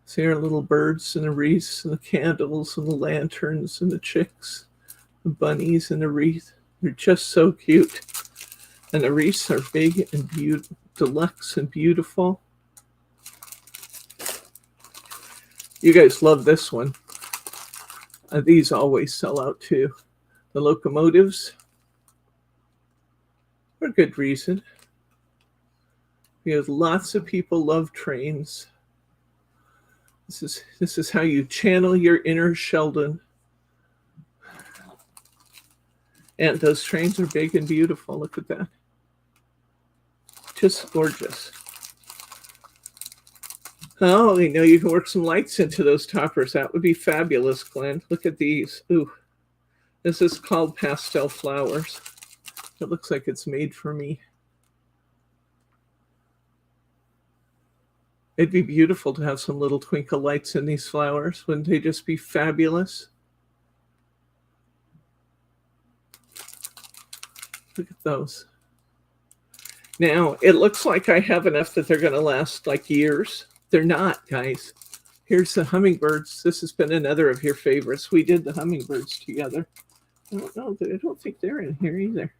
See our little birds and the wreaths and the candles and the lanterns and the chicks, the bunnies and the wreath. They're just so cute. And the wreaths are big and beautiful, deluxe and beautiful. You guys love this one. These always sell out too. The locomotives, for good reason. Because lots of people love trains. This is how you channel your inner Sheldon. And those trains are big and beautiful. Look at that. Just gorgeous. Oh, you know, you can work some lights into those toppers. That would be fabulous, Glenn. Look at these. Ooh, this is called pastel flowers. It looks like it's made for me. It'd be beautiful to have some little twinkle lights in these flowers. Wouldn't they just be fabulous? Look at those. Now, it looks like I have enough that they're going to last like years. They're not, guys. Here's the hummingbirds. This has been another of your favorites. We did the hummingbirds together. I don't think they're in here either,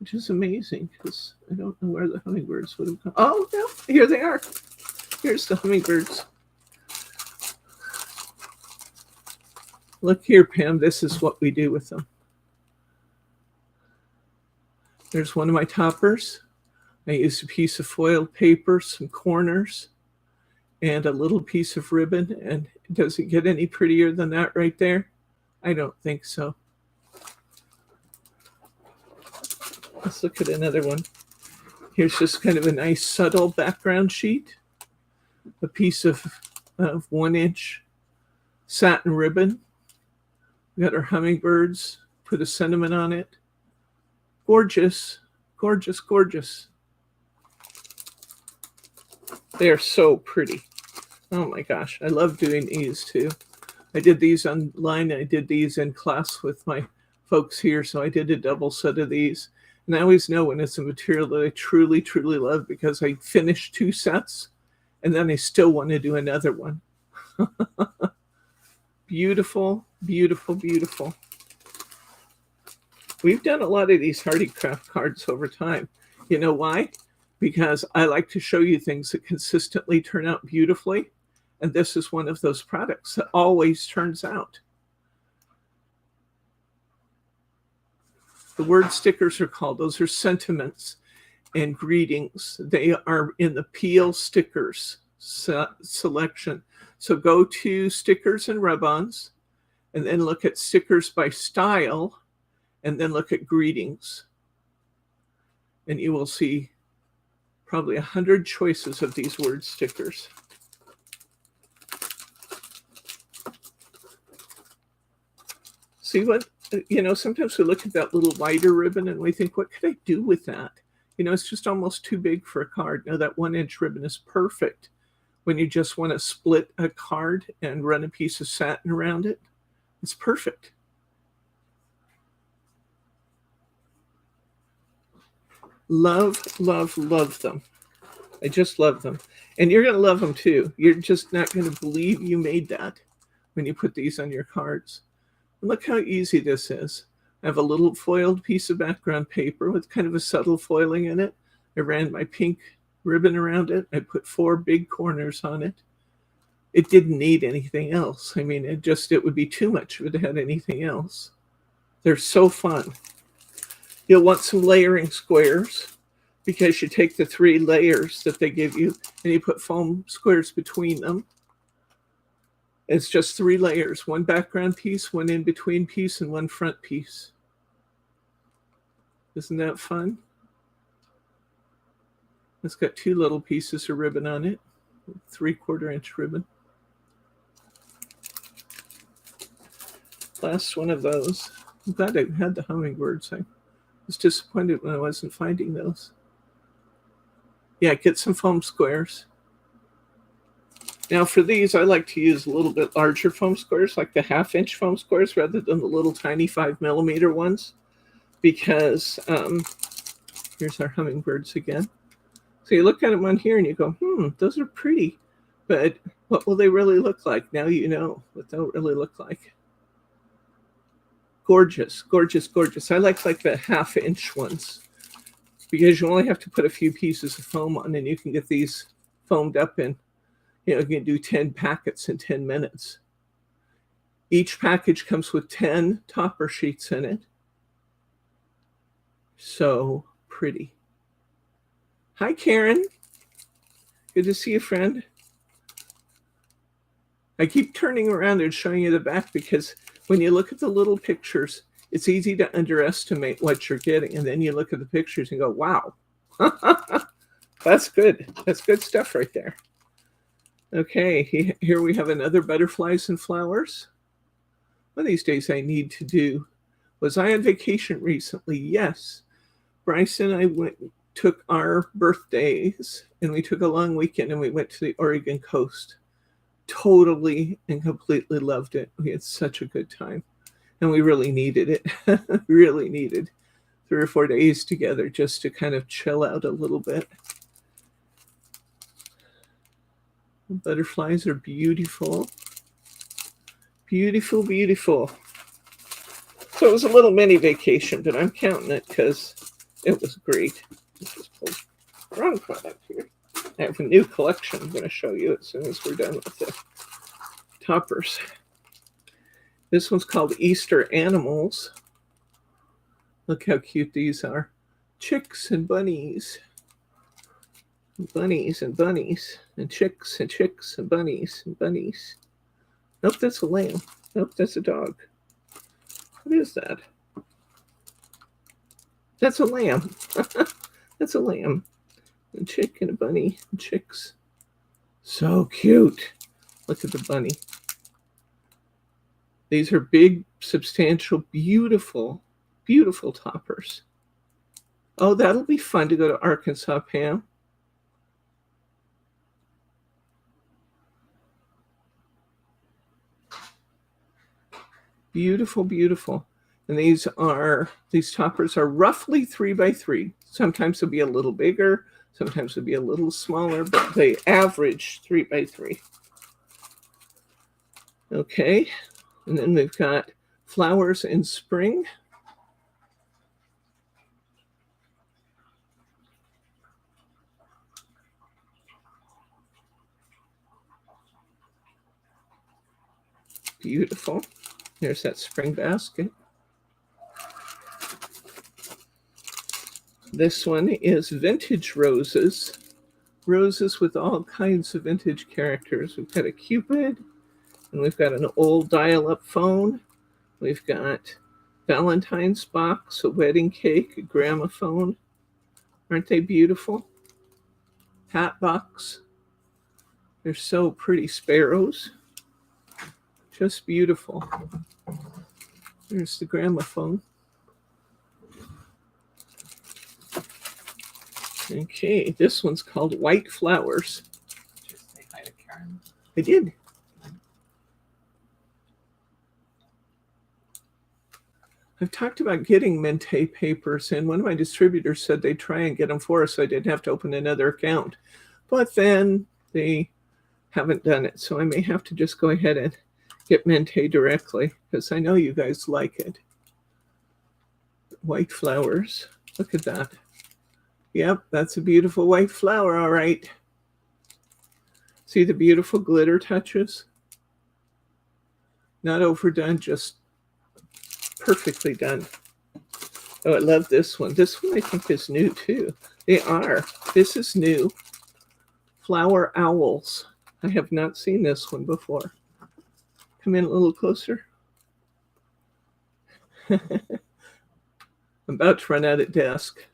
which is amazing because I don't know where the hummingbirds would have come. Oh, no, here they are. Here's the hummingbirds. Look here, Pam. This is what we do with them. There's one of my toppers. I used a piece of foiled paper, some corners, and a little piece of ribbon. And does it get any prettier than that right there? I don't think so. Let's look at another one. Here's just kind of a nice subtle background sheet. A piece of 1-inch satin ribbon. We got our hummingbirds. Put a sentiment on it. Gorgeous, gorgeous, gorgeous. They are so pretty. Oh my gosh, I love doing these too. I did these online. I did these in class with my folks here, so I did a double set of these. And I always know when it's a material that I truly, truly love because I finish 2 sets and then I still want to do another one. Beautiful, beautiful, beautiful. We've done a lot of these Hearty Craft cards over time. You know why? Because I like to show you things that consistently turn out beautifully. And this is one of those products that always turns out. The word stickers are called, those are sentiments and greetings. They are in the Peel stickers selection. So go to stickers and rub-ons and then look at stickers by style and then look at greetings. And you will see probably 100 choices of these word stickers. See what, sometimes we look at that little wider ribbon and we think, what could I do with that? It's just almost too big for a card. No, that 1-inch ribbon is perfect when you just want to split a card and run a piece of satin around it. It's perfect. Love, love, love them. I just love them. And you're going to love them too. You're just not going to believe you made that when you put these on your cards. And look how easy this is. I have a little foiled piece of background paper with kind of a subtle foiling in it. I ran my pink ribbon around it. I put 4 big corners on it. It didn't need anything else. I mean, it would be too much if it had anything else. They're so fun. You'll want some layering squares because you take the 3 layers that they give you and you put foam squares between them. It's just 3 layers, 1 background piece, 1 in-between piece, and 1 front piece. Isn't that fun? It's got 2 little pieces of ribbon on it, 3/4 inch ribbon. Last one of those. I'm glad I had the hummingbirds. I was disappointed when I wasn't finding those. Yeah, get some foam squares. Now for these, I like to use a little bit larger foam squares, like the 1/2-inch foam squares, rather than the little tiny 5mm ones, because here's our hummingbirds again. So you look at them on here and you go, those are pretty, but what will they really look like? Now you know what they'll really look like. Gorgeous, gorgeous, gorgeous. I like the 1/2-inch ones because you only have to put a few pieces of foam on and you can get these foamed up in, you can do 10 packets in 10 minutes. Each package comes with 10 topper sheets in it. So pretty. Hi, Karen. Good to see you, friend. I keep turning around and showing you the back because when you look at the little pictures, it's easy to underestimate what you're getting. And then you look at the pictures and go, wow, that's good. That's good stuff right there. Okay, here we have another butterflies and flowers. One of these days I need to do, was I on vacation recently? Yes. Bryce and I took our birthdays and we took a long weekend and we went to the Oregon coast. Totally and completely loved it. We had such a good time and we really needed it. Really needed 3 or 4 days together just to kind of chill out a little bit. The butterflies are beautiful. Beautiful, beautiful. So it was a little mini vacation, but I'm counting it because it was great. Just pulled the wrong product here. I have a new collection I'm going to show you as soon as we're done with the toppers. This one's called Easter Animals. Look how cute these are. Chicks and bunnies. Bunnies and bunnies. And chicks and chicks and bunnies and bunnies. Nope, that's a lamb. Nope, that's a dog. What is that? That's a lamb. That's a lamb. A chick and a bunny and chicks. So cute. Look at the bunny. These are big, substantial, beautiful, beautiful toppers. Oh, that'll be fun to go to Arkansas, Pam. Beautiful, beautiful. And these toppers are roughly 3 by 3. Sometimes they'll be a little bigger, sometimes they'll be a little smaller, but they average 3 by 3. Okay, and then we've got flowers in spring. Beautiful. There's that spring basket. This one is vintage roses. Roses with all kinds of vintage characters. We've got a Cupid, and we've got an old dial-up phone. We've got Valentine's box, a wedding cake, a gramophone. Aren't they beautiful? hat box. They're so pretty. Sparrows. Just beautiful. There's the gramophone. Okay, this one's called White Flowers. Just say hi to Karen. I did. I've talked about getting Mente papers, and one of my distributors said they'd try and get them for us so I didn't have to open another account. But then they haven't done it, so I may have to just go ahead and get Mente directly, because I know you guys like it. White flowers. Look at that. Yep, that's a beautiful white flower, all right. See the beautiful glitter touches? Not overdone, just perfectly done. Oh, I love this one. This one I think is new too. They are. This is new. Flower owls. I have not seen this one before. Come in a little closer. I'm about to run out of desk.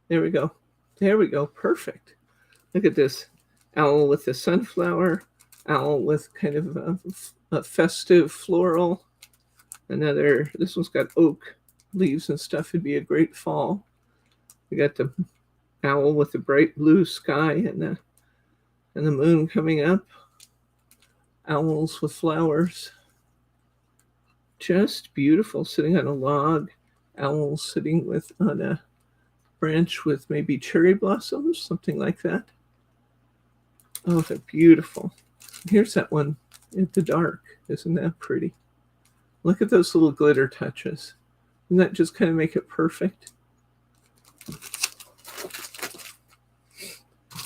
There we go. There we go. Perfect. Look at this. Owl with the sunflower. Owl with kind of a festive floral. Another, this one's got oak leaves and stuff. It'd be a great fall. We got the owl with the bright blue sky and the moon coming up. Owls with flowers. Just beautiful, sitting on a log. Owls sitting on a branch with maybe cherry blossoms, something like that. Oh, they're beautiful. Here's that one in the dark. Isn't that pretty? Look at those little glitter touches. Doesn't that just kind of make it perfect?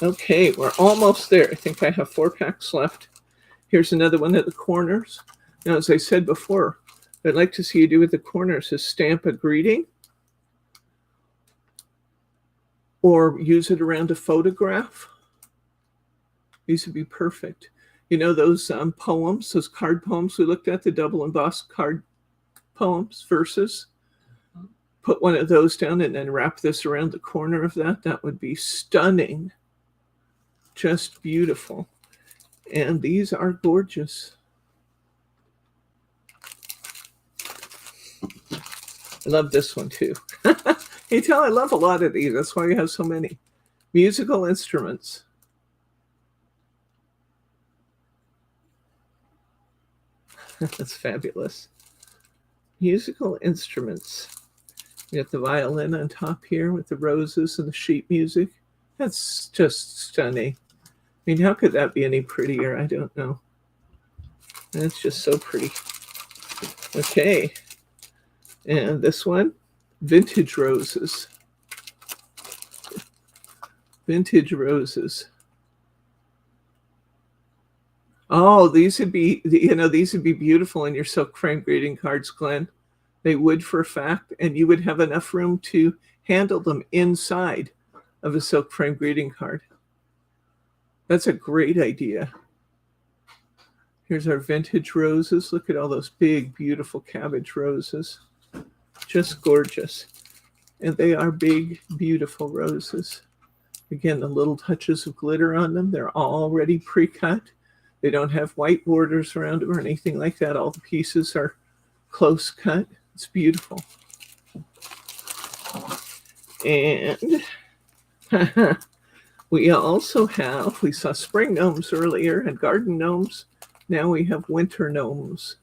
Okay, we're almost there. I think I have 4 packs left. Here's another one at the corners. Now, as I said before, what I'd like to see you do with the corners is stamp a greeting or use it around a photograph. These would be perfect. You know those poems, those card poems we looked at, the double embossed card poems, verses? Put one of those down and then wrap this around the corner of that. That would be stunning. Just beautiful. And these are gorgeous. I love this one too. You tell I love a lot of these. That's why we have so many. Musical instruments. That's fabulous. Musical instruments. You got the violin on top here with the roses and the sheet music. That's just stunning. I mean, how could that be any prettier? I don't know. That's just so pretty. Okay. And this one, vintage roses. Vintage roses. Oh, these would be, these would be beautiful in your silk frame greeting cards, Glenn. They would for a fact, and you would have enough room to handle them inside of a silk frame greeting card. That's a great idea. Here's our vintage roses. Look at all those big, beautiful cabbage roses. Just gorgeous. And they are big, beautiful roses. Again, the little touches of glitter on them. They're already pre-cut. They don't have white borders around them or anything like that. All the pieces are close cut. It's beautiful. And we also have, we saw spring gnomes earlier and garden gnomes. Now we have winter gnomes.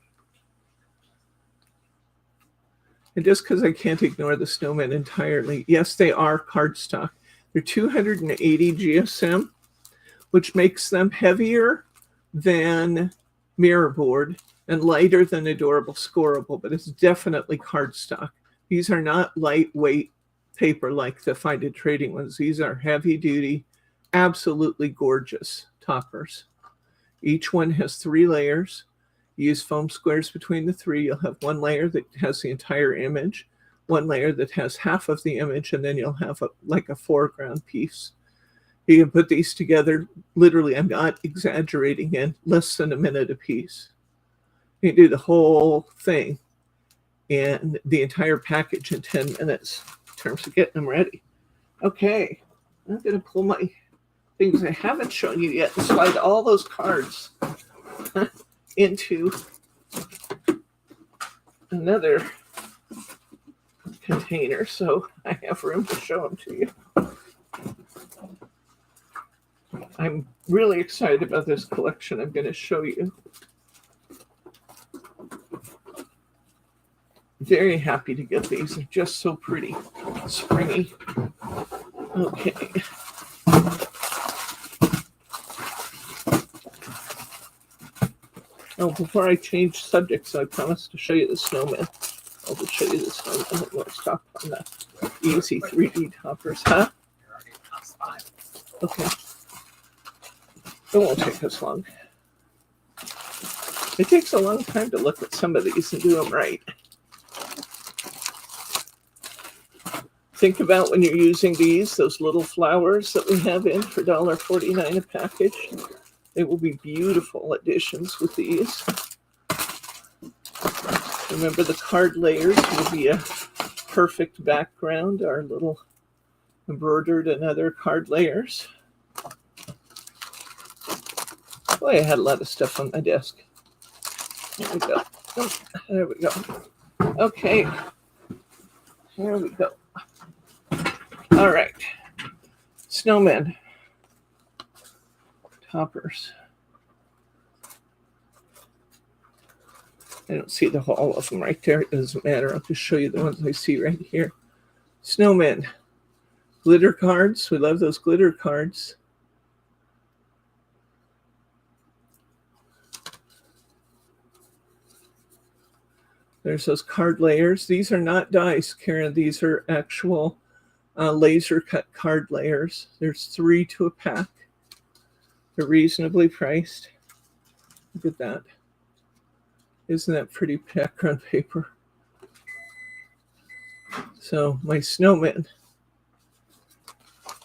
And just because I can't ignore the snowmen entirely, yes, they are cardstock. They're 280 GSM, which makes them heavier than mirror board and lighter than adorable scoreable, but it's definitely cardstock. These are not lightweight paper like the Find It Trading ones. These are heavy duty, absolutely gorgeous toppers. Each one has 3 layers. You use foam squares between the 3. You'll have 1 layer that has the entire image, 1 layer that has half of the image, and then you'll have like a foreground piece. You can put these together, literally, I'm not exaggerating, in less than a minute a piece. You can do the whole thing and the entire package in 10 minutes in terms of getting them ready. Okay, I'm going to pull my things I haven't shown you yet and slide all those cards into another container so I have room to show them to you. I'm really excited about this collection I'm going to show you. Very happy to get these. They're just so pretty, springy. Okay. Oh, before I change subjects, I promised to show you the snowman. I'll just show you the snowman and we'll stop on the easy 3D toppers. Huh? You're already past 5. Okay. It won't take us long. It takes a long time to look at some of these and do them right. Think about when you're using these, those little flowers that we have in for $1.49 a package. They will be beautiful additions with these. Remember, the card layers will be a perfect background, our little embroidered and other card layers. Boy, I had a lot of stuff on my desk. There we go. Oh, there we go. Okay. There we go. All right. Snowmen. Toppers. I don't see the whole of them right there. It doesn't matter. I'll just show you the ones I see right here. Snowmen. Glitter cards. We love those glitter cards. There's those card layers. These are not dice, Karen. These are actual laser cut card layers. There's 3 to a pack. They're reasonably priced. Look at that. Isn't that pretty background paper? So my snowmen.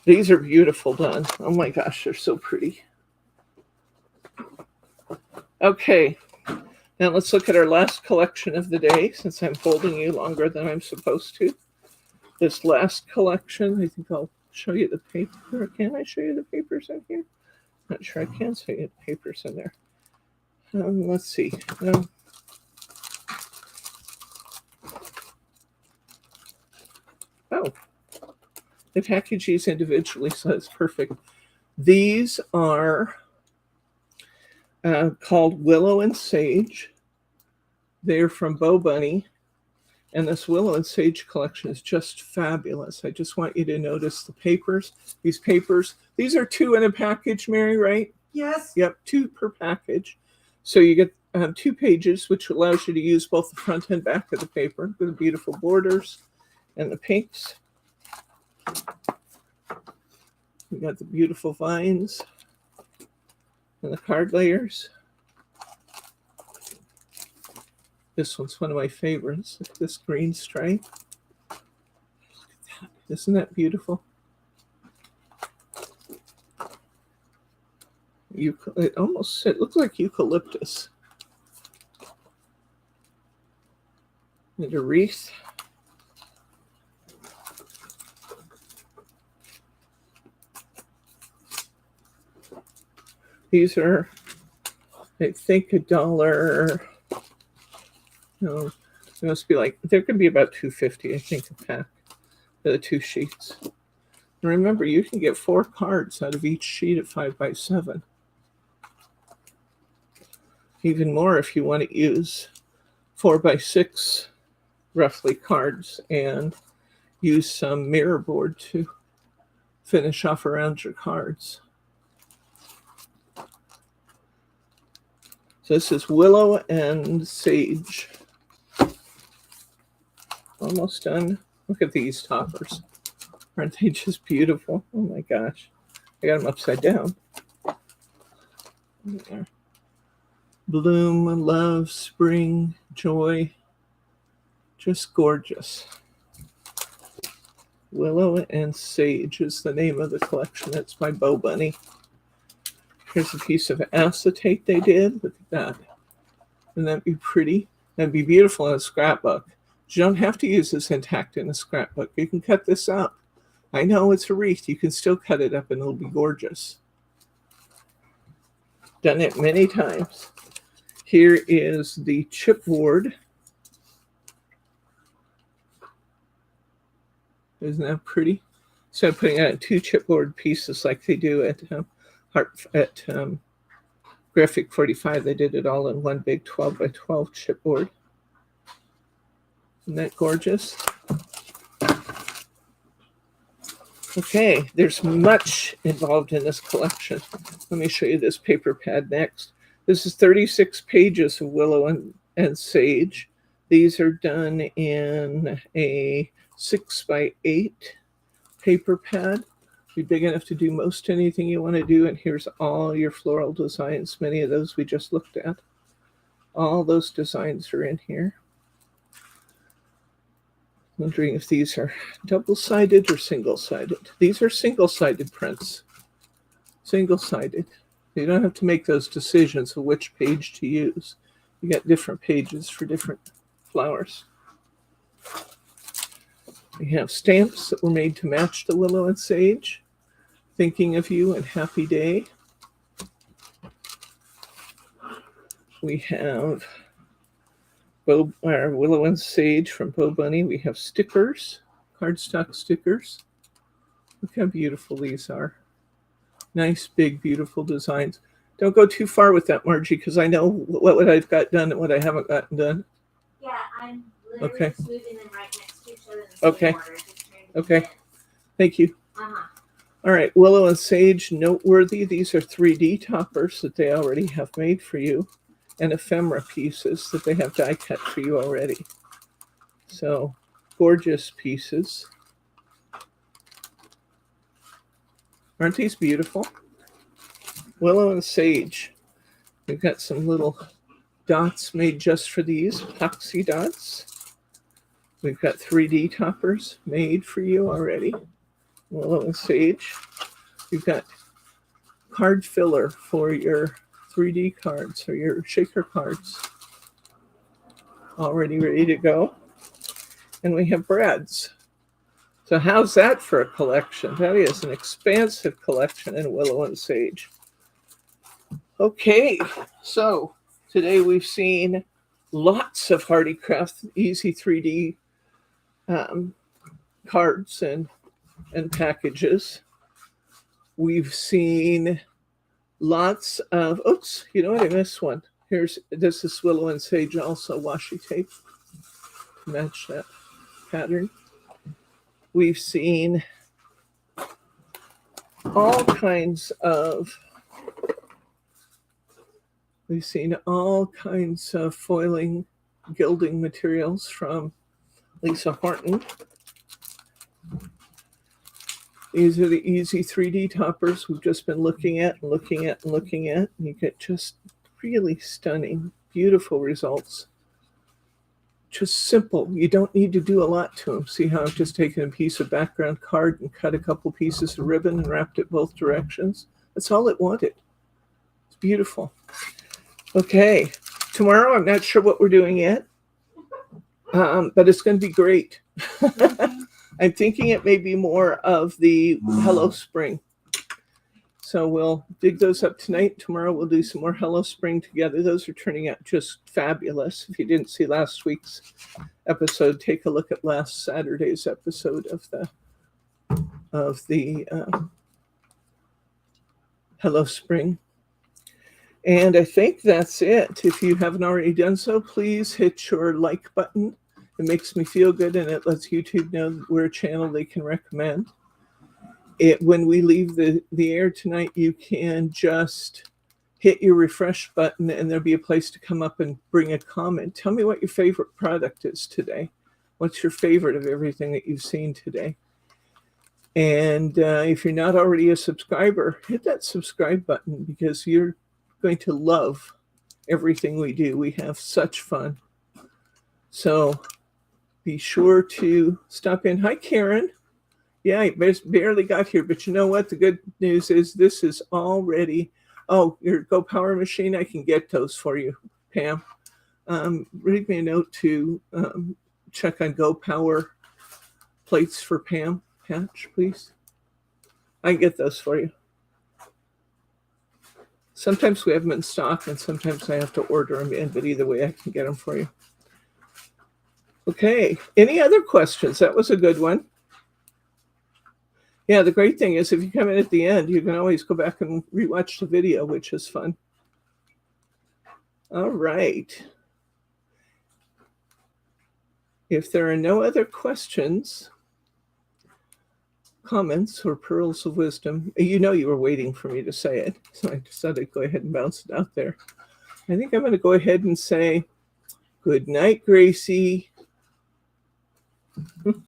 These are beautiful done. Oh my gosh, they're so pretty. Okay. Now let's look at our last collection of the day, since I'm holding you longer than I'm supposed to. This last collection, I think I'll show you the paper. Can I show you the papers in here? Not sure I can show you the papers in there. Let's see. Oh, they package these individually, so that's perfect. These are called Willow and Sage. They're from Bo Bunny. And this Willow and Sage collection is just fabulous. I just want you to notice the papers. These papers, these are 2 in a package, Mary, right? Yes. Yep, 2 per package. So you get 2 pages, which allows you to use both the front and back of the paper with the beautiful borders and the pinks. We got the beautiful vines and the card layers. This one's one of my favorites. Look at this green stripe. Look at that. Isn't that beautiful? It looks like eucalyptus. And a wreath. These are, I think, $1. No, it must be like, there could be about $2.50, I think, a pack for the 2 sheets. And remember, you can get 4 cards out of each sheet at 5x7. Even more if you want to use 4x6 roughly cards and use some mirror board to finish off around your cards. So this is Willow and Sage. Almost done. Look at these toppers. Aren't they just beautiful? Oh my gosh. I got them upside down. There. Bloom, love, spring, joy. Just gorgeous. Willow and Sage is the name of the collection. It's by Bo Bunny. Here's a piece of acetate they did. Look at that. Wouldn't that be pretty? That'd be beautiful in a scrapbook. You don't have to use this intact in a scrapbook. You can cut this up. I know it's a wreath. You can still cut it up and it'll be gorgeous. Done it many times. Here is the chipboard. Isn't that pretty? So I'm putting out 2 chipboard pieces like they do at Graphic 45. They did it all in one big 12 by 12 chipboard. Isn't that gorgeous? Okay, there's much involved in this collection. Let me show you this paper pad next. This is 36 pages of willow and sage. These are done in a 6 by 8 paper pad. Be big enough to do most anything you want to do. And here's all your floral designs. Many of those we just looked at. All those designs are in here. Wondering if these are double-sided or single-sided. These are single-sided prints. Single-sided. You don't have to make those decisions of which page to use. You got different pages for different flowers. We have stamps that were made to match the willow and sage. Thinking of you and happy day. We have our willow and sage from Bo Bunny. We have stickers, cardstock stickers. Look how beautiful these are. Nice, big, beautiful designs. Don't go too far with that, Margie, because I know what I've got done and what I haven't gotten done. Yeah, I'm literally just moving them right next to each other in the Okay. same order. Just trying to Okay. fit. Thank you. All right, willow and sage, noteworthy. These are 3D toppers that they already have made for you, and ephemera pieces that they have die cut for you already. So gorgeous pieces. Aren't these beautiful? Willow and sage. We've got some little dots made just for these, epoxy dots. We've got 3D toppers made for you already. Willow and sage. You've got card filler for your 3D cards or your shaker cards. Already ready to go. And we have brads. So how's that for a collection? That is an expansive collection in willow and sage. Okay, so today we've seen lots of Hearty Craft easy 3D cards and packages. We've seen lots of, oops, you know what, I missed one. This is willow and sage also, washi tape to match that pattern. We've seen all kinds of foiling, gilding materials from Lisa Horton. These are the easy 3D toppers we've just been looking at and looking at and looking at. And you get just really stunning, beautiful results. Just simple. You don't need to do a lot to them. See how I've just taken a piece of background card and cut a couple pieces of ribbon and wrapped it both directions? That's all it wanted. It's beautiful. Okay, tomorrow I'm not sure what we're doing yet, but it's going to be great. I'm thinking it may be more of the Hello Spring. So we'll dig those up tonight. Tomorrow we'll do some more Hello Spring together. Those are turning out just fabulous. If you didn't see last week's episode, take a look at last Saturday's episode of the Hello Spring. And I think that's it. If you haven't already done so, please hit your like button. It makes me feel good, and it lets YouTube know that we're a channel they can recommend. When we leave the air tonight, you can just hit your refresh button, and there'll be a place to come up and bring a comment. Tell me what your favorite product is today. What's your favorite of everything that you've seen today? And if you're not already a subscriber, hit that subscribe button, because you're going to love everything we do. We have such fun. So be sure to stop in. Hi, Karen. Yeah, I barely got here, but you know what? The good news is this is already, your Go Power machine, I can get those for you, Pam. Read me a note to check on Go Power plates for Pam. patch, please? I can get those for you. Sometimes we have them in stock and sometimes I have to order them in, but either way I can get them for you. Okay, any other questions? That was a good one. Yeah, the great thing is if you come in at the end, you can always go back and rewatch the video, which is fun. All right. If there are no other questions, comments, or pearls of wisdom, you know you were waiting for me to say it, so I decided to go ahead and bounce it out there. I think I'm going to go ahead and say good night, Gracie.